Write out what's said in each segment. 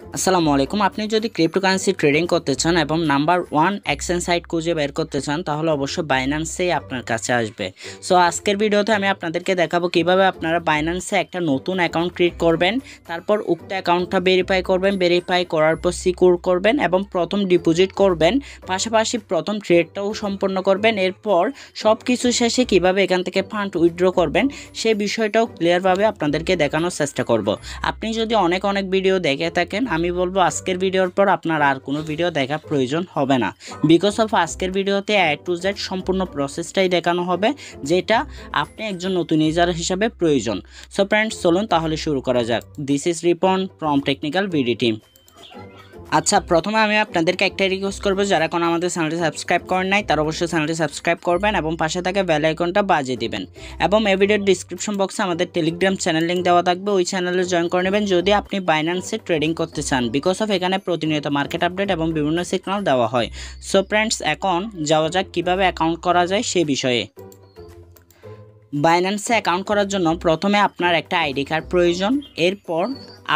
আসসালামু আলাইকুম। আপনি যদি ক্রিপ্টোকারেন্সি ট্রেডিং করতে চান এবং নাম্বার 1 এক্সচেঞ্জ সাইট খুঁজে বের করতে চান তাহলে অবশ্যই বাইন্যান্সেই আপনার কাছে আসবে। সো আজকের ভিডিওতে আমি আপনাদেরকে দেখাবো কিভাবে আপনারা বাইন্যান্সে একটা নতুন অ্যাকাউন্ট ক্রিয়েট করবেন, তারপর উক্ত অ্যাকাউন্টটা ভেরিফাই করবেন, ভেরিফাই করার পর সিকিউর করবেন এবং প্রথম ডিপোজিট করবেন, পাশাপাশি প্রথম ট্রেডটাও সম্পন্ন করবেন। এরপর সব কিছু শেষে কিভাবে এখান থেকে ফান্ড উইথড্র করবেন সেই বিষয়টাও ক্লিয়ারভাবে আপনাদেরকে দেখানোর চেষ্টা করব। আপনি যদি অনেক ভিডিও দেখে থাকেন, আমি বলবো আজকের ভিডিওর পর আপনার আর কোনো ভিডিও দেখার প্রয়োজন হবে না, বিকজ অফ আজকের ভিডিওতে A to Z সম্পূর্ণ প্রসেসটাই দেখানো হবে, যেটা আপনি একজন নতুন ইউজার হিসাবে প্রয়োজন। সো ফ্রেন্ডস, চলুন তাহলে শুরু করা যাক। This is Ripon from technical VD team. আচ্ছা, প্রথমে আমি আপনাদেরকে একটা রিকোয়েস্ট করবো, যারা এখন আমাদের চ্যানেলটি সাবস্ক্রাইব করেন নাই তারা অবশ্যই চ্যানেলটি সাবস্ক্রাইব করবেন এবং পাশে থাকা বেল আইকনটা বাজিয়ে দিবেন। এবং এই ভিডিওর ডিসক্রিপশন বক্সে আমাদের টেলিগ্রাম চ্যানেল লিঙ্ক দেওয়া থাকবে, ওই চ্যানেলে জয়েন করে নেবেন যদি আপনি বাইন্যান্সে ট্রেডিং করতে চান, বিকজ অফ এখানে প্রতিনিয়ত মার্কেট আপডেট এবং বিভিন্ন সিগন্যাল দেওয়া হয়। সো ফ্রেন্ডস, এখন যাওয়া যাক কীভাবে অ্যাকাউন্ট করা যায় সে বিষয়ে। বাইন্যান্সে অ্যাকাউন্ট করার জন্য প্রথমে আপনার একটা আইডি কার্ড প্রয়োজন, এরপর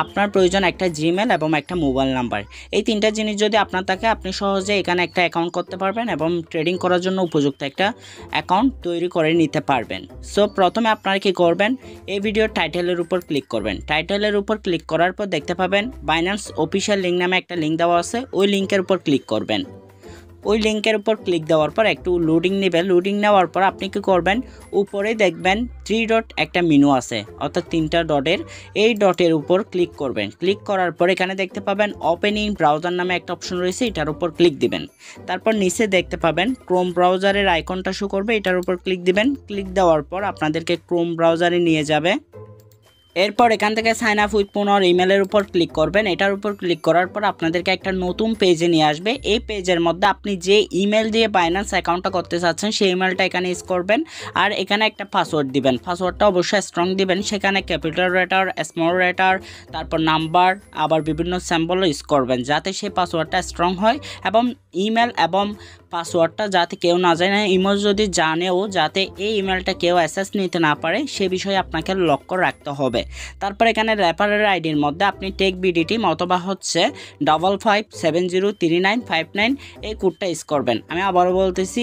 আপনার প্রয়োজন একটা জিমেল এবং একটা মোবাইল নাম্বার। এই তিনটা জিনিস যদি আপনার থাকে আপনি সহজে এখানে একটা অ্যাকাউন্ট করতে পারবেন এবং ট্রেডিং করার জন্য উপযুক্ত একটা অ্যাকাউন্ট তৈরি করে নিতে পারবেন। সো প্রথমে আপনারা কি করবেন, এই ভিডিওর টাইটেলের উপর ক্লিক করবেন। টাইটেলের উপর ক্লিক করার পর দেখতে পাবেন বাইন্যান্স অফিসিয়াল লিঙ্ক নামে একটা লিঙ্ক দেওয়া আছে, ওই লিঙ্কের উপর ক্লিক করবেন। ওই লিঙ্কের উপর ক্লিক দেওয়ার পর একটু লোডিং নেবে। লোডিং নেওয়ার পর আপনি কি করবেন, উপরে দেখবেন 3 ডট একটা মেনু আছে, অর্থাৎ 3টা ডটের, এই ডটের উপর ক্লিক করবেন। ক্লিক করার পর এখানে দেখতে পাবেন ওপেন ইন ব্রাউজার নামে একটা অপশন রয়েছে, এটার উপর ক্লিক দিবেন। তারপর নিচে দেখতে পাবেন ক্রোম ব্রাউজারের আইকনটা শো করবে, এটার উপর ক্লিক দিবেন। ক্লিক দেওয়ার পর আপনাদেরকে ক্রোম ব্রাউজারে নিয়ে যাবে। এরপর এখান থেকে সাইন আপ উইথ পুনর ইমেলের উপর ক্লিক করবেন। এটার উপর ক্লিক করার পর আপনাদেরকে একটা নতুন পেজে নিয়ে আসবে। এই পেজের মধ্যে আপনি যে ইমেল দিয়ে বাইন্যান্স অ্যাকাউন্টটা করতে চাচ্ছেন সেই ইমেলটা এখানে ইউজ করবেন, আর এখানে একটা পাসওয়ার্ড দিবেন। পাসওয়ার্ডটা অবশ্যই স্ট্রং দিবেন, সেখানে ক্যাপিটাল লেটার, স্মল লেটার, তারপর নাম্বার, আবার বিভিন্ন সিম্বলও ইউজ করবেন যাতে সেই পাসওয়ার্ডটা স্ট্রং হয় এবং ইমেল এবং পাসওয়ার্ডটা যাতে কেউ না জানে, ইমেল যদি জানেও যাতে এই ইমেলটা কেউ অ্যাক্সেস নিতে না পারে সে বিষয়ে আপনাকে লক্ষ্য রাখতে হবে। তারপর এখানে রেফারেল আইডির মধ্যে আপনি টেক বিডি টিম অথবা হচ্ছে 55703959 এই কোডটা ইউজ করবেন। আমি আবারও বলতেছি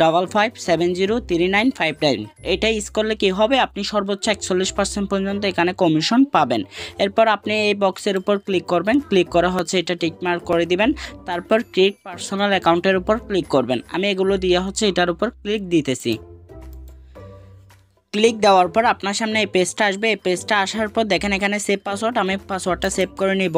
55703959, এটা ইউজ করলে কি হবে, আপনি সর্বোচ্চ 41% পর্যন্ত এখানে কমিশন পাবেন। এরপর আপনি এই বক্সের উপর ক্লিক করবেন। ক্লিক করা হচ্ছে এটা টিক মার্ক করে দিবেন। তারপর ক্রিয়েট পার্সোনাল অ্যাকাউন্টের উপর ক্লিক করবেন। আমি এগুলো দিয়ে হচ্ছে এটার উপর ক্লিক দিতেছি। ক্লিক দেওয়ার পর আপনার সামনে এই পেজটা আসবে। এই পেজটা আসার পর দেখেন এখানে সেভ পাসওয়ার্ড, আমি পাসওয়ার্ডটা সেভ করে নিব।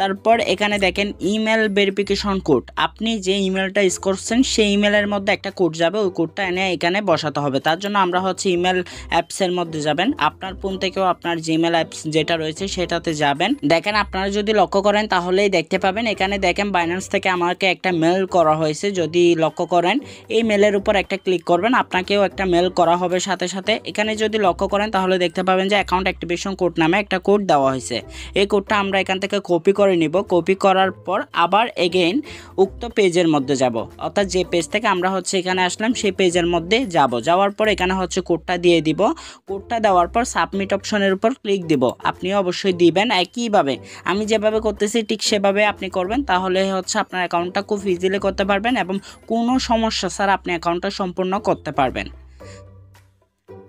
তারপর এখানে দেখেন ইমেল ভেরিফিকেশন কোড, আপনি যে ইমেলটা ইউজ করছেন সেই ইমেলের মধ্যে একটা কোড যাবে, ওই কোডটা এনে এখানে বসাতে হবে। তার জন্য আমরা হচ্ছে ইমেল অ্যাপসের মধ্যে যাবেন, আপনার ফোন থেকেও আপনার জিমেল অ্যাপস যেটা রয়েছে সেটাতে যাবেন। দেখেন আপনারা যদি লক্ষ্য করেন তাহলেই দেখতে পাবেন এখানে দেখেন বাইন্যান্স থেকে আমাকে একটা মেল করা হয়েছে। যদি লক্ষ্য করেন এই মেলের উপর একটা ক্লিক করবেন, আপনাকেও একটা মেল করা হবে সাথে সাথে। এখানে যদি লক্ষ্য করেন তাহলে দেখতে পাবেন যে অ্যাকাউন্ট অ্যাক্টিভেশন কোড নামে একটা কোড দেওয়া হয়েছে। এই কোডটা আমরা এখান থেকে কপি করে নিব। কপি করার পর আবার এগেইন উক্ত পেজের মধ্যে যাব, অর্থাৎ যে পেজ থেকে আমরা হচ্ছে এখানে আসলাম সেই পেজের মধ্যে যাব। যাওয়ার পর এখানে হচ্ছে কোডটা দিয়ে দিব। কোডটা দেওয়ার পর সাবমিট অপশনের উপর ক্লিক দিব। আপনিও অবশ্যই দিবেন একইভাবে, আমি যেভাবে করতেছি ঠিক সেভাবে আপনি করবেন, তাহলে হচ্ছে আপনার অ্যাকাউন্টটা খুব ইজিলি করতে পারবেন এবং কোনো সমস্যা ছাড়া আপনি অ্যাকাউন্টটা সম্পূর্ণ করতে পারবেন।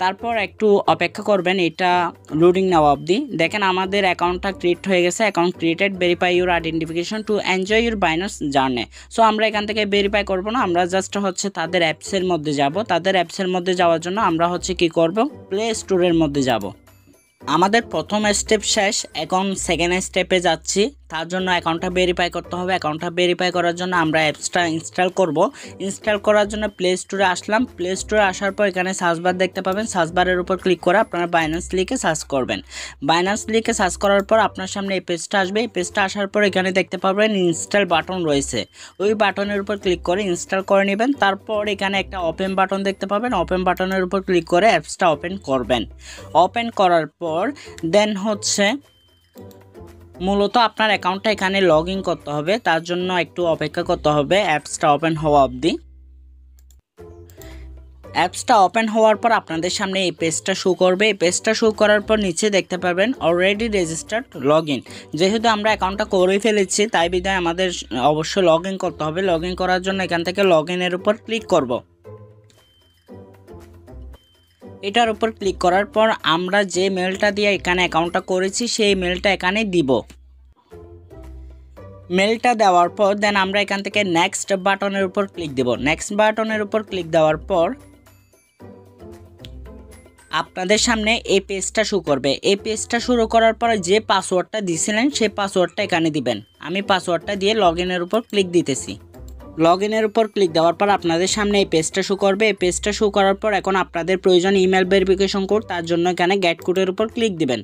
তারপর একটু অপেক্ষা করবেন এটা লোডিং নেওয়া অবধি। দেখেন আমাদের অ্যাকাউন্টটা ক্রিয়েট হয়ে গেছে। Account created, verify your identification to enjoy your Binance journey. So আমরা এখান থেকে ভেরিফাই করব না, আমরা জাস্ট হচ্ছে তাদের অ্যাপসের মধ্যে যাব। তাদের অ্যাপসের মধ্যে যাওয়ার জন্য আমরা হচ্ছে কি করব, প্লে স্টোরের মধ্যে যাব। আমাদের প্রথম স্টেপ শেষ, এখন সেকেন্ড স্টেপে যাচ্ছি। তার জন্য অ্যাকাউন্টটা ভেরিফাই করতে হবে। অ্যাকাউন্টটা ভেরিফাই করার জন্য আমরা অ্যাপসটা ইনস্টল করব। ইনস্টল করার জন্য প্লে স্টোরে আসলাম। প্লে স্টোরে আসার পর এখানে সার্চ বার দেখতে পাবেন, সার্চ বারের উপর ক্লিক করে আপনারা বাইন্যান্স লিখে সার্চ করবেন। বাইন্যান্স লিখে সার্চ করার পর আপনার সামনে এই পেজটা আসবে। এই পেজটা আসার পর এখানে দেখতে পাবেন ইনস্টল বাটন রয়েছে, ওই বাটনের উপর ক্লিক করে ইনস্টল করে নেবেন। তারপর এখানে একটা ওপেন বাটন দেখতে পাবেন, ওপেন বাটনের উপর ক্লিক করে অ্যাপসটা ওপেন করবেন। ওপেন করার পর দেন হচ্ছে মূলত আপনার অ্যাকাউন্টটা এখানে লগ ইন করতে হবে, তার জন্য একটু অপেক্ষা করতে হবে অ্যাপসটা ওপেন হওয়া অবধি। অ্যাপসটা ওপেন হওয়ার পর আপনাদের সামনে এই পেজটা শো করবে। এই পেজটা শো করার পর নিচে দেখতে পারবেন অলরেডি রেজিস্টার্ড লগ ইন। যেহেতু আমরা অ্যাকাউন্টটা করে ফেলেছি তাই বিধায় আমাদের অবশ্যই লগ ইন করতে হবে। লগ ইন করার জন্য এখান থেকে লগ ইনের উপর ক্লিক করব। এটার উপর ক্লিক করার পর আমরা যে মেলটা দিয়ে এখানে অ্যাকাউন্টটা করেছি সেই মেলটা এখানে দিব। মেলটা দেওয়ার পর দেন আমরা এখান থেকে নেক্সট বাটনের উপর ক্লিক দেব। নেক্সট বাটনের উপর ক্লিক দেওয়ার পর আপনাদের সামনে এই পেজটা শুরু করবে। এই পেজটা শুরু করার পর যে পাসওয়ার্ডটা দিয়েছিলেন সেই পাসওয়ার্ডটা এখানে দিবেন। আমি পাসওয়ার্ডটা দিয়ে লগ ইনের উপর ক্লিক দিতেছি। লগ ইনের উপর ক্লিক দেওয়ার পর আপনাদের সামনে এই পেজটা শো করবে। এই পেজটা শো করার পর এখন আপনাদের প্রয়োজন ইমেল ভেরিফিকেশন কোড। তার জন্য এখানে গেট কোডের উপর ক্লিক দিবেন।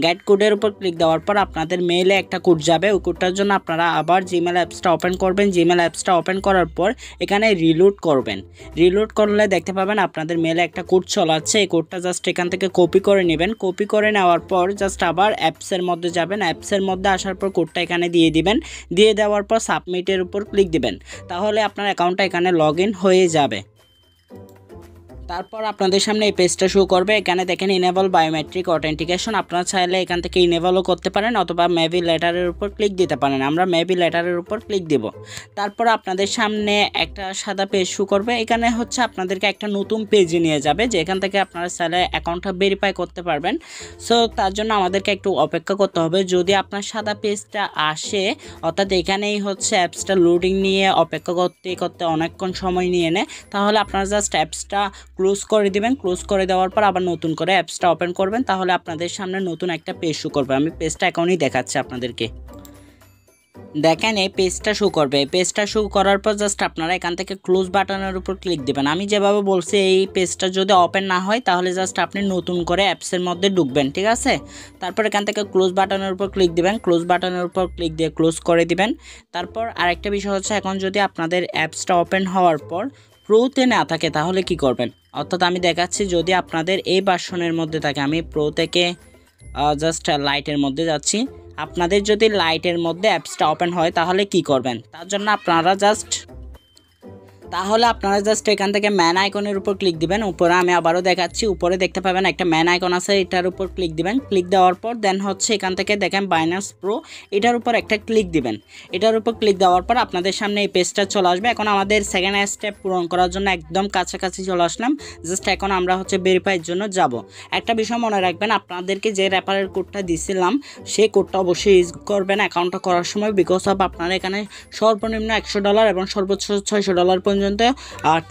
গেট কোডের উপর ক্লিক দেওয়ার পর আপনাদের মেইলে একটা কোড যাবে। ওই কোডটার জন্য আপনারা আবার জিমেল অ্যাপসটা ওপেন করবেন। জিমেল অ্যাপসটা ওপেন করার পর এখানে রিলোড করবেন। রিলোড করলে দেখতে পাবেন আপনাদের মেইলে একটা কোড চলাচ্ছে। এই কোডটা জাস্ট এখান থেকে কপি করে নেবেন। কপি করে নেওয়ার পর জাস্ট আবার অ্যাপসের মধ্যে যাবেন। অ্যাপসের মধ্যে আসার পর কোডটা এখানে দিয়ে দিবেন। দিয়ে দেওয়ার পর সাবমিটের উপর ক্লিক দিবেন। তাহলে আপনার অ্যাকাউন্টটা এখানে লগ ইন হয়ে যাবে। তারপর আপনাদের সামনে এই পেজটা শো করবে। এখানে দেখেন ইনেবল বায়োমেট্রিক অথেন্টিকেশন। আপনারা চাইলে এখান থেকে ইনেবলও করতে পারেন অথবা মেবি লেটারের উপর ক্লিক দিতে পারেন। আমরা মেবি লেটারের উপর ক্লিক দিব। তারপর আপনাদের সামনে একটা সাদা পেজ শো করবে। এখানে হচ্ছে আপনাদেরকে একটা নতুন পেজে নিয়ে যাবে যেখান থেকে আপনারা চাইলে অ্যাকাউন্টটা ভেরিফাই করতে পারবেন। সো তার জন্য আমাদেরকে একটু অপেক্ষা করতে হবে। যদি আপনার সাদা পেজটা আসে অর্থাৎ এখানেই হচ্ছে অ্যাপসটা লোডিং নিয়ে অপেক্ষা করতে করতে অনেকক্ষণ সময় নিয়ে নেয়, তাহলে আপনারা জাস্ট অ্যাপসটা ক্লোজ করে দিবেন। ক্লোজ করে দেওয়ার পর আবার নতুন করে অ্যাপসটা ওপেন করবেন। তাহলে আপনাদের সামনে নতুন একটা পেজ শো করবে। আমি পেজটা এখনই দেখাচ্ছি আপনাদেরকে। দেখেন এই পেজটা শো করবে। এই পেজটা শো করার পর জাস্ট আপনারা এখান থেকে ক্লোজ বাটনের উপর ক্লিক দিবেন। আমি যেভাবে বলছি এই পেজটা যদি ওপেন না হয় তাহলে জাস্ট আপনি নতুন করে অ্যাপসের মধ্যে ঢুকবেন, ঠিক আছে। তারপর এখান থেকে ক্লোজ বাটনের উপর ক্লিক দিবেন। ক্লোজ বাটনের উপর ক্লিক দিয়ে ক্লোজ করে দিবেন। তারপর আরেকটা বিষয় হচ্ছে এখন যদি আপনাদের অ্যাপসটা ওপেন হওয়ার পর প্রোতে না থাকে তাহলে কি করবেন, অর্থাৎ আমি দেখাচ্ছি যদি আপনাদের এই ভার্সনের মধ্যে থাকে। আমি প্রো থেকে জাস্ট লাইটের মধ্যে যাচ্ছি। আপনাদের যদি লাইটের মধ্যে অ্যাপসটা ওপেন হয় তাহলে কি করবেন, তার জন্য আপনারা জাস্ট এখান থেকে ম্যান আইকনের উপর ক্লিক দিবেন। উপরে আমি আবারও দেখাচ্ছি, উপরে দেখতে পাবেন একটা ম্যান আইকন আছে, এটার উপর ক্লিক দিবেন। ক্লিক দেওয়ার পর দেন হচ্ছে এখান থেকে দেখেন বাইন্যান্স প্রো, এটার উপর একটা ক্লিক দিবেন। এটার উপর ক্লিক দেওয়ার পর আপনাদের সামনে এই পেজটা চলে আসবে। এখন আমাদের সেকেন্ড স্টেপ পূরণ করার জন্য একদম কাছাকাছি চলে আসলাম। জাস্ট এখন আমরা হচ্ছে ভেরিফাইয়ের জন্য যাব। একটা বিষয় মনে রাখবেন, আপনাদেরকে যে রেফারেল কোডটা দিছিলাম সেই কোডটা অবশ্যই ইউজ করবেন অ্যাকাউন্টটা করার সময়। বিকজ অফ আপনারা এখানে সর্বনিম্ন $100 এবং সর্বোচ্চ $600 পর্যন্ত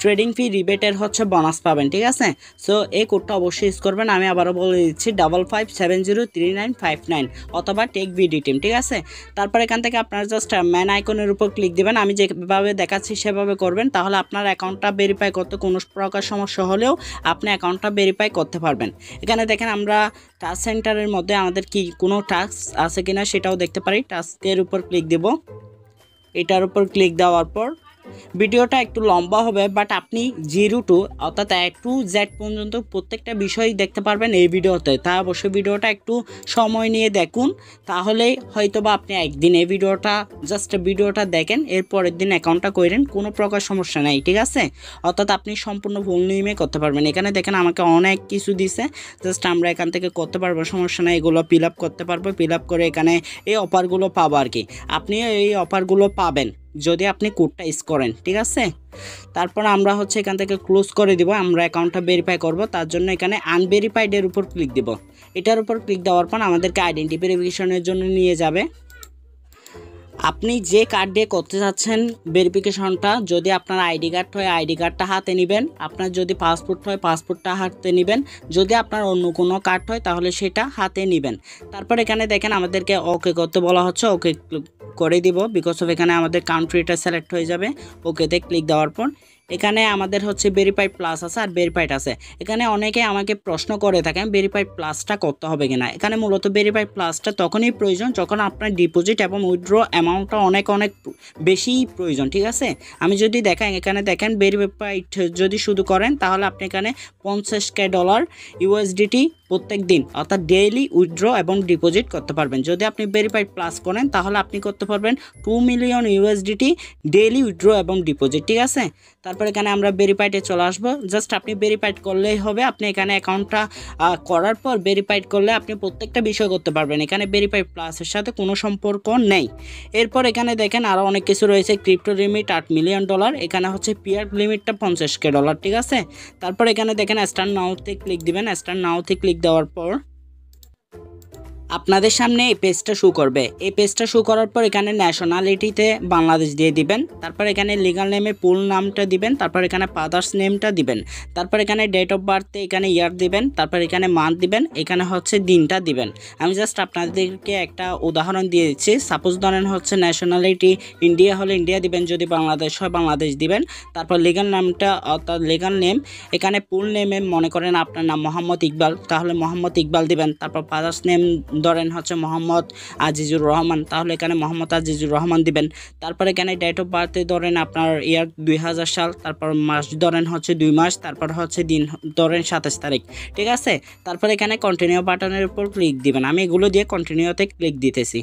ট্রেডিং ফি রিবেটের হচ্ছে বোনাস পাবেন, ঠিক আছে। সো এই কোডটা অবশ্যই ইউজ করবেন। আমি আবারও বলে দিচ্ছি 55703959 অথবা টেক ভিডি টিম, ঠিক আছে। তারপর এখান থেকে আপনারা জাস্ট ম্যান আইকনের উপর ক্লিক দিবেন। আমি যেভাবে দেখাচ্ছি সেভাবে করবেন, তাহলে আপনার অ্যাকাউন্টটা ভেরিফাই করতে কোনো প্রকার সমস্যা হলেও আপনি অ্যাকাউন্টটা ভেরিফাই করতে পারবেন। এখানে দেখেন আমরা টাস্ক সেন্টারের মধ্যে আমাদের কি কোনো টাস্ক আছে কিনা সেটাও দেখতে পারি। টাস্কের উপর ক্লিক দেব। এটার উপর ক্লিক দেওয়ার পর ভিডিওটা একটু লম্বা হবে, বাট আপনি 0 to অর্থাৎ A to Z পর্যন্ত প্রত্যেকটা বিষয় দেখতে পারবেন এই ভিডিওতে। তাই অবশ্যই ভিডিওটা একটু সময় নিয়ে দেখুন, তাহলেই হয়তোবা আপনি একদিন এই ভিডিওটা দেখেন, এর পরের দিন অ্যাকাউন্টটা করেন, কোনো প্রকার সমস্যা নেই, ঠিক আছে। অর্থাৎ আপনি সম্পূর্ণ ভুল নিয়মে করতে পারবেন। এখানে দেখেন আমাকে অনেক কিছু দিছে, জাস্ট আমরা এখান থেকে করতে পারবো, সমস্যা নেই। এগুলো ফিল আপ করতে পারবো, ফিল আপ করে এখানে এই অফারগুলো পাবো আর কি। আপনিও এই অফারগুলো পাবেন যদি আপনি কোডটা ইউজ করেন, ঠিক আছে। তারপর আমরা হচ্ছে এখান থেকে ক্লোজ করে দিব। আমরা অ্যাকাউন্টটা ভেরিফাই করব, তার জন্য এখানে আনভেরিফাইডের উপর ক্লিক দেব। এটার উপর ক্লিক দেওয়ার পর আমাদেরকে আইডেন্টি ভেরিফিকেশনের জন্য নিয়ে যাবে। আপনি যে কার্ড দিয়ে করতে চাচ্ছেন ভেরিফিকেশনটা, যদি আপনার আইডি কার্ড হয় আইডি কার্ডটা হাতে নেবেন, আপনার যদি পাসপোর্ট হয় পাসপোর্টটা হাতে নেবেন, যদি আপনার অন্য কোনো কার্ড হয় তাহলে সেটা হাতে নেবেন। তারপর এখানে দেখেন আমাদেরকে ওকে করতে বলা হচ্ছে, ওকে করে দিব। বিকজ অফ এখানে আমাদের কান্ট্রিটা সিলেক্ট হয়ে যাবে। ওকেতে ক্লিক দেওয়ার পর এখানে আমাদের হচ্ছে ভেরিফাইড প্লাস আছে আর ভেরিফাইড আছে। এখানে অনেকে আমাকে প্রশ্ন করে থাকেন ভেরিফাইড প্লাসটা করতে হবে কিনা। এখানে মূলত ভেরিফাইড প্লাসটা তখনই প্রয়োজন যখন আপনার ডিপোজিট এবং উইথড্র অ্যামাউন্টটা অনেক বেশি প্রয়োজন, ঠিক আছে। আমি যদি দেখাই, এখানে দেখেন ভেরিফাইড যদি শুধু করেন তাহলে আপনি এখানে $50,000 USDT প্রত্যেক দিন অর্থাৎ ডেইলি উইথড্র এবং ডিপোজিট করতে পারবেন। যদি আপনি ভেরিফাইড প্লাস করেন তাহলে আপনি করতে পারবেন $2 মিলিয়ন USDT ডেইলি উইথড্র এবং ডিপোজিট, ঠিক আছে। তারপর তারপর এখানে আমরা ভেরিফাইডে চলে আসবো। জাস্ট আপনি ভেরিফাইড করলেই হবে। আপনি এখানে অ্যাকাউন্টটা করার পর ভেরিফাইড করলে আপনি প্রত্যেকটা বিষয় করতে পারবেন। এখানে ভেরিফাইড প্লাসের সাথে কোনো সম্পর্ক নেই। এরপর এখানে দেখেন আরও অনেক কিছু রয়েছে। ক্রিপ্টো লিমিট $8 মিলিয়ন, এখানে হচ্ছে পিয়ার লিমিটটা $50K, ঠিক আছে। তারপর এখানে দেখেন স্টার্ট নাওতে ক্লিক দিবেন। স্টার্ট নাওতে ক্লিক দেওয়ার পর আপনাদের সামনে এই পেজটা শো করবে। এই পেজটা শো করার পর এখানে ন্যাশনালিটিতে বাংলাদেশ দিয়ে দিবেন। তারপর এখানে লিগাল নেমে ফুল নামটা দিবেন। তারপর এখানে ফাদার্স নেমটা দিবেন। তারপর এখানে ডেট অফ বার্থে এখানে ইয়ার দিবেন। তারপর এখানে মান্থ দিবেন। এখানে হচ্ছে দিনটা দিবেন। আমি জাস্ট আপনাদেরকে একটা উদাহরণ দিয়ে দিচ্ছি। সাপোজ ধরেন হচ্ছে ন্যাশনালিটি ইন্ডিয়া হলে ইন্ডিয়া দিবেন, যদি বাংলাদেশ হয় বাংলাদেশ দিবেন। তারপর লিগাল নামটা অর্থাৎ লিগাল নেম, এখানে ফুল নেমে মনে করেন আপনার নাম মোহাম্মদ ইকবাল, তাহলে মোহাম্মদ ইকবাল দিবেন। তারপর ফাদার্স নেম ধরেন হচ্ছে মোহাম্মদ আজিজুর রহমান, তাহলে এখানে মোহাম্মদ আজিজুর রহমান দিবেন। তারপর এখানে ডেট অফ বার্থে ধরেন আপনার ইয়ার 2000 সাল, তারপর মাস ধরেন হচ্ছে 2 মাস, তারপর হচ্ছে দিন ধরেন 27 তারিখ, ঠিক আছে। তারপর এখানে কন্টিনিউ বাটনের উপর ক্লিক দিবেন। আমি এগুলো দিয়ে কন্টিনিউতে ক্লিক দিতেছি।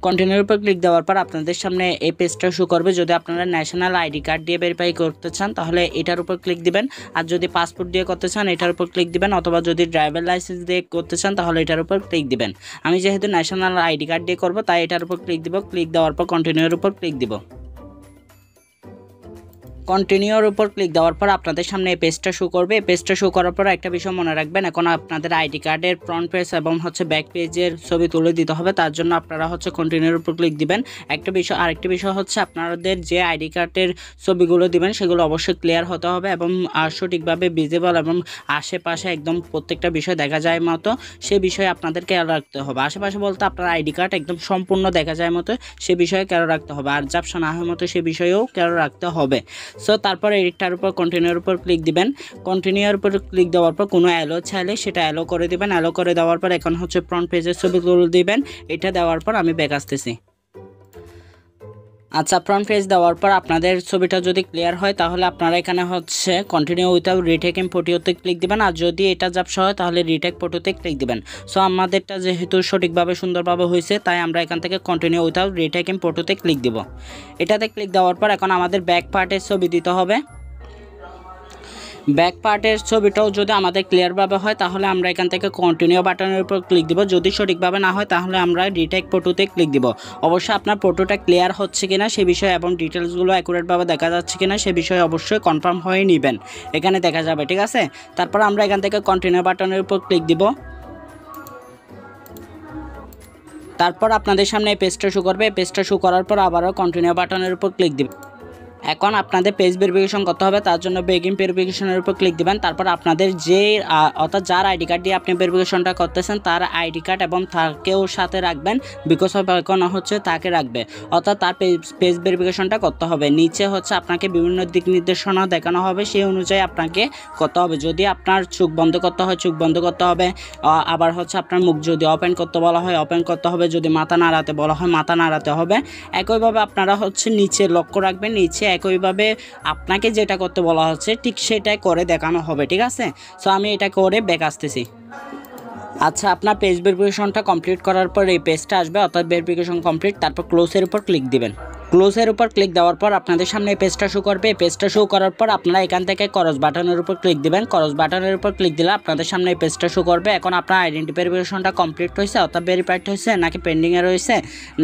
কন্টিনিউর উপর ক্লিক দেওয়ার পর আপনাদের সামনে এই পেজটা শো করবে। যদি আপনারা ন্যাশনাল আইডি কার্ড দিয়ে ভেরিফাই করতে চান তাহলে এটার উপর ক্লিক দিবেন, আর যদি পাসপোর্ট দিয়ে করতে চান এটার উপর ক্লিক দিবেন, অথবা যদি ড্রাইভার লাইসেন্স দিয়ে করতে চান তাহলে এটার উপর ক্লিক দিবেন। আমি যেহেতু ন্যাশনাল আইডি কার্ড দিয়ে করব তাই এটার উপর ক্লিক দিব। ক্লিক দেওয়ার পর কন্টিনিউর উপর ক্লিক দিব। কন্টিনিউর উপর ক্লিক দেওয়ার পর আপনাদের সামনে এই পেজটা শো করবে। এই পেজটা শো করার পর একটা বিষয় মনে রাখবেন, এখন আপনাদের আইডি কার্ডের ফ্রন্ট পেজ এবং হচ্ছে ব্যাক পেজের ছবি তুলে দিতে হবে। তার জন্য আপনারা হচ্ছে কন্টিনিউর উপর ক্লিক দিবেন। আরেকটা বিষয় হচ্ছে আপনাদের যে আইডি কার্ডের ছবিগুলো দিবেন সেগুলো অবশ্যই ক্লিয়ার হতে হবে এবং সঠিকভাবে ভিজিবল এবং আশেপাশে একদম প্রত্যেকটা বিষয় দেখা যায় মতো সে বিষয়ে আপনাদের খেয়াল রাখতে হবে। আশেপাশে বলতে আপনার আইডি কার্ড একদম সম্পূর্ণ দেখা যায় মতো সে বিষয়ে খেয়াল রাখতে হবে, আর ঝাপসা না হয় মতো সে বিষয়েও খেয়াল রাখতে হবে। সো তারপরে এটার উপর কন্টিনিউর উপর ক্লিক দিবেন। কন্টিনিউর উপর ক্লিক দেওয়ার পর কোনো অ্যালো চাইলে সেটা অ্যালো করে দিবেন। অ্যালো করে দেওয়ার পর এখন হচ্ছে ফ্রন্ট পেজের ছবি তুলে দিবেন। এটা দেওয়ার পর আমি ব্যাক আসতেছি। আচ্ছা, ফ্রন্ট পেজ দেওয়ার পর আপনাদের ছবিটা যদি ক্লিয়ার হয় তাহলে আপনারা এখানে হচ্ছে কন্টিনিউ উইথাউট রিটেক ইন ফটোতে ক্লিক দিবেন, আর যদি এটা ঝাপসা হয় তাহলে রিটেক ফটোতে ক্লিক দিবেন। সো আমাদেরটা যেহেতু সঠিকভাবে সুন্দরভাবে হয়েছে তাই আমরা এখান থেকে কন্টিনিউ উইথাউট রিটেক ইন ফটোতে ক্লিক দিব। এটাতে ক্লিক দেওয়ার পর এখন আমাদের ব্যাক পার্টের ছবি দিতে হবে। ব্যাক পার্টের ছবিটাও যদি আমাদের ক্লিয়ারভাবে হয় তাহলে আমরা এখান থেকে কন্টিনিউ বাটনের উপর ক্লিক দিব। যদি সঠিকভাবে না হয় তাহলে আমরা রিটেক ফটোতে ক্লিক দিব। অবশ্যই আপনার ফটোটা ক্লিয়ার হচ্ছে কিনা সে বিষয়ে এবং ডিটেলসগুলো অ্যাকুরেটভাবে দেখা যাচ্ছে কিনা সে বিষয়ে অবশ্যই কনফার্ম হয়ে নেবেন, এখানে দেখা যাবে, ঠিক আছে। তারপর আমরা এখান থেকে কন্টিনিউ বাটনের উপর ক্লিক দিব। তারপর আপনাদের সামনে এই পেজটা শো করবে। পেজটা শো করার পর আবারও কন্টিনিউ বাটনের উপর ক্লিক দিবেন। এখন আপনাদের পেজ ভেরিফিকেশন করতে হবে, তার জন্য বেগিং ভেরিফিকেশনের উপর ক্লিক দিবেন। তারপর আপনাদের যে অর্থাৎ যার আইডি কার্ড দিয়ে আপনি ভেরিফিকেশনটা করতেছেন তার আইডি কার্ড এবং তাকেও সাথে রাখবেন, বিকজ অফ এখন হচ্ছে তাকে রাখবে, অর্থাৎ তার পেজ ভেরিফিকেশনটা করতে হবে। নিচে হচ্ছে আপনাকে বিভিন্ন দিক নির্দেশনা দেখানো হবে, সেই অনুযায়ী আপনাকে করতে হবে। যদি আপনার চোখ বন্ধ করতে হয় চোখ বন্ধ করতে হবে, আবার হচ্ছে আপনার মুখ যদি ওপেন করতে বলা হয় ওপেন করতে হবে, যদি মাথা নাড়াতে বলা হয় মাথা নাড়াতে হবে। একইভাবে আপনারা হচ্ছে নিচে লক্ষ্য রাখবেন, নিচে একইভাবে আপনাকে যেটা করতে বলা হচ্ছে ঠিক সেটাই করে দেখানো হবে, ঠিক আছে। সো আমি এটা করে ব্যাক আসতেছি। আচ্ছা, আপনার পেজ ভেরিফিকেশনটা কমপ্লিট করার পর এই পেজটা আসবে, অর্থাৎ ভেরিফিকেশন কমপ্লিট। তারপর ক্লোজের উপর ক্লিক দিবেন। ক্লোজের উপর ক্লিক দেওয়ার পর আপনাদের সামনে এই পেজটা শো করবে। এই পেজটা শো করার পর আপনারা এখান থেকে ক্রস বাটনের উপর ক্লিক দিবেন। ক্রস বাটনের উপর ক্লিক দিলে আপনাদের সামনে এই পেজটা শো করবে। এখন আপনার আইডেন্টি ভেরিফিকেশনটা কমপ্লিট হয়েছে অর্থাৎ ভেরিফাইড হয়েছে নাকি পেন্ডিংয়ে রয়েছে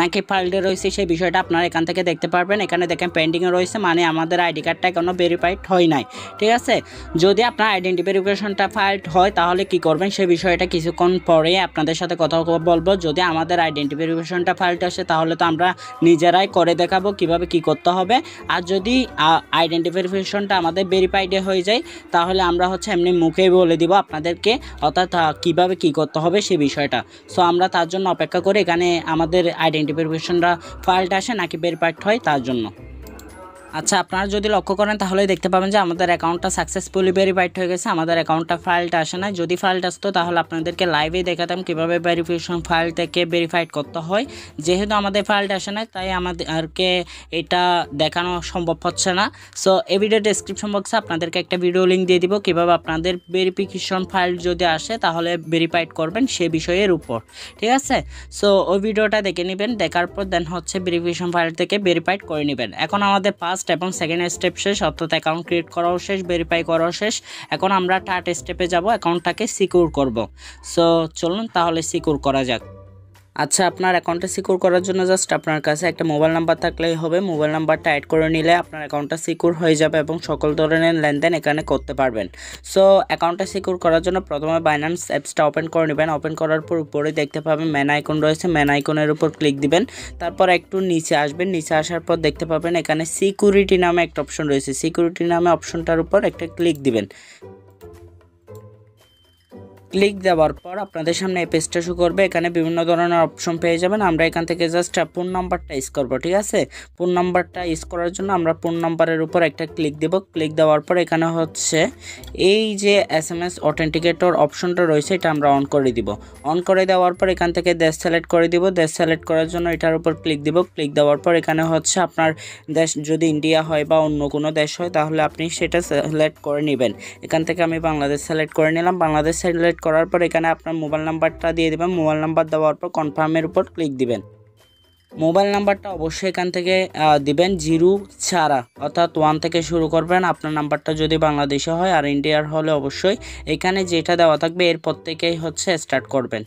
নাকি ফাইল্ডে রয়েছে সেই বিষয়টা আপনারা এখান থেকে দেখতে পারবেন। এখানে দেখেন পেন্ডিংয়ে রয়েছে, মানে আমাদের আইডি কার্ডটা এখনও ভেরিফাইড হয় নাই, ঠিক আছে। যদি আপনার আইডেন্টি ভেরিফিকেশনটা ফাইল্ড হয় তাহলে কি করবেন সেই বিষয়টা কিছুক্ষণ পরে আপনাদের সাথে কথা বলবো। যদি আমাদের আইডেন্টি ভেরিফিকেশনটা ফাইল্ড আসে তাহলে তো আমরা নিজেরাই করে দেখাবো কিভাবে কি করতে হবে। আর যদি আইডেন্টি ভেরিফিকেশনটা আমাদের ভেরিফাইডে হয়ে যায় তাহলে আমরা হচ্ছে এমনি মুখেই বলে দিব আপনাদেরকে, অর্থাৎ কিভাবে কি করতে হবে সেই বিষয়টা। সো আমরা তার জন্য অপেক্ষা করি এখানে আমাদের আইডেন্টি ভেরিফিকেশনটা ফাইল্ড আসে নাকি ভেরিফাইড হয় তার জন্য। আচ্ছা, আপনারা যদি লক্ষ্য করেন তাহলে দেখতে পাবেন যে আমাদের অ্যাকাউন্টটা সাকসেসফুলি ভেরিফাইড হয়ে গেছে। আমাদের অ্যাকাউন্টটা ফাইলটা আসে না। যদি ফাইলটা আসতো তাহলে আপনাদেরকে লাইভে দেখাতাম কীভাবে ভেরিফিকেশন ফাইল থেকে ভেরিফাইড করতে হয়। যেহেতু আমাদের ফাইলটা আসে না তাই আমাদেরকে এটা দেখানো সম্ভব হচ্ছে না। সো এই ভিডিও ডেসক্রিপশন বক্সে আপনাদেরকে একটা ভিডিও লিঙ্ক দিয়ে দিব কীভাবে আপনাদের ভেরিফিকেশন ফাইল যদি আসে তাহলে ভেরিফাইড করবেন সে বিষয়ের উপর, ঠিক আছে। সো ওই ভিডিওটা দেখে নেবেন, দেখার পর দেন হচ্ছে ভেরিফিকেশন ফাইল থেকে ভেরিফাইড করে নেবেন। এখন আমাদের 5 ফার্স্ট এবং সেকেন্ড স্টেপ শেষ, অর্থাৎ অ্যাকাউন্ট ক্রিয়েট করাও শেষ, ভেরিফাই করাও শেষ। এখন আমরা থার্ড স্টেপে যাব, অ্যাকাউন্টটাকে সিকিউর করব। সো চলুন তাহলে সিকিউর করা যাক। আচ্ছা, আপনার অ্যাকাউন্টটা সিকিউর করার জন্য জাস্ট আপনার কাছে একটা মোবাইল নাম্বার থাকলেই হবে। মোবাইল নাম্বারটা অ্যাড করে নিলে আপনার অ্যাকাউন্টটা সিকিউর হয়ে যাবে এবং সকল ধরনের লেনদেন এখানে করতে পারবেন। সো অ্যাকাউন্টটা সিকিউর করার জন্য প্রথমে বাইন্যান্স অ্যাপসটা ওপেন করে নেবেন। ওপেন করার পর উপরে দেখতে পাবেন ম্যান আইকন রয়েছে, ম্যান আইকনের উপর ক্লিক দিবেন। তারপর একটু নিচে আসবেন, নিচে আসার পর দেখতে পাবেন এখানে সিকিউরিটি নামে একটা অপশন রয়েছে। সিকিউরিটি নামে অপশনটার উপর একটা ক্লিক দিবেন। ক্লিক দেওয়ার পর আপনাদের সামনে এই পেজটা শো করবে। এখানে বিভিন্ন ধরনের অপশন পেয়ে যাবেন। আমরা এখান থেকে জাস্ট ফোন নাম্বারটা ইউজ করবো, ঠিক আছে। ফোন নাম্বারটা ইউজ করার জন্য আমরা ফোন নাম্বারের উপর একটা ক্লিক দেব। ক্লিক দেওয়ার পর এখানে হচ্ছে এই যে SMS অথেন্টিকেটর অপশনটা রয়েছে, এটা আমরা অন করে দিব। অন করে দেওয়ার পর এখান থেকে দেশ সিলেক্ট করে দিব। দেশ সিলেক্ট করার জন্য এটার উপর ক্লিক দিব। ক্লিক দেওয়ার পর এখানে হচ্ছে আপনার দেশ যদি ইন্ডিয়া হয় বা অন্য কোনো দেশ হয় তাহলে আপনি সেটা সিলেক্ট করে নেবেন। এখান থেকে আমি বাংলাদেশ সিলেক্ট করে নিলাম। বাংলাদেশ সিলেক্ট করার পর এখানে আপনার মোবাইল নাম্বারটা দিয়ে দেবেন। মোবাইল নাম্বার দেওয়ার পর কনফার্মের উপর ক্লিক দিবেন। মোবাইল নাম্বারটা অবশ্যই এখান থেকে দিবেন 0 ছাড়া, অর্থাৎ 1 থেকে শুরু করবেন। আপনার নাম্বারটা যদি বাংলাদেশে হয় আর ইন্ডিয়ার হলে অবশ্যই এখানে যেটা দেওয়া থাকবে এরপর থেকেই হচ্ছে স্টার্ট করবেন।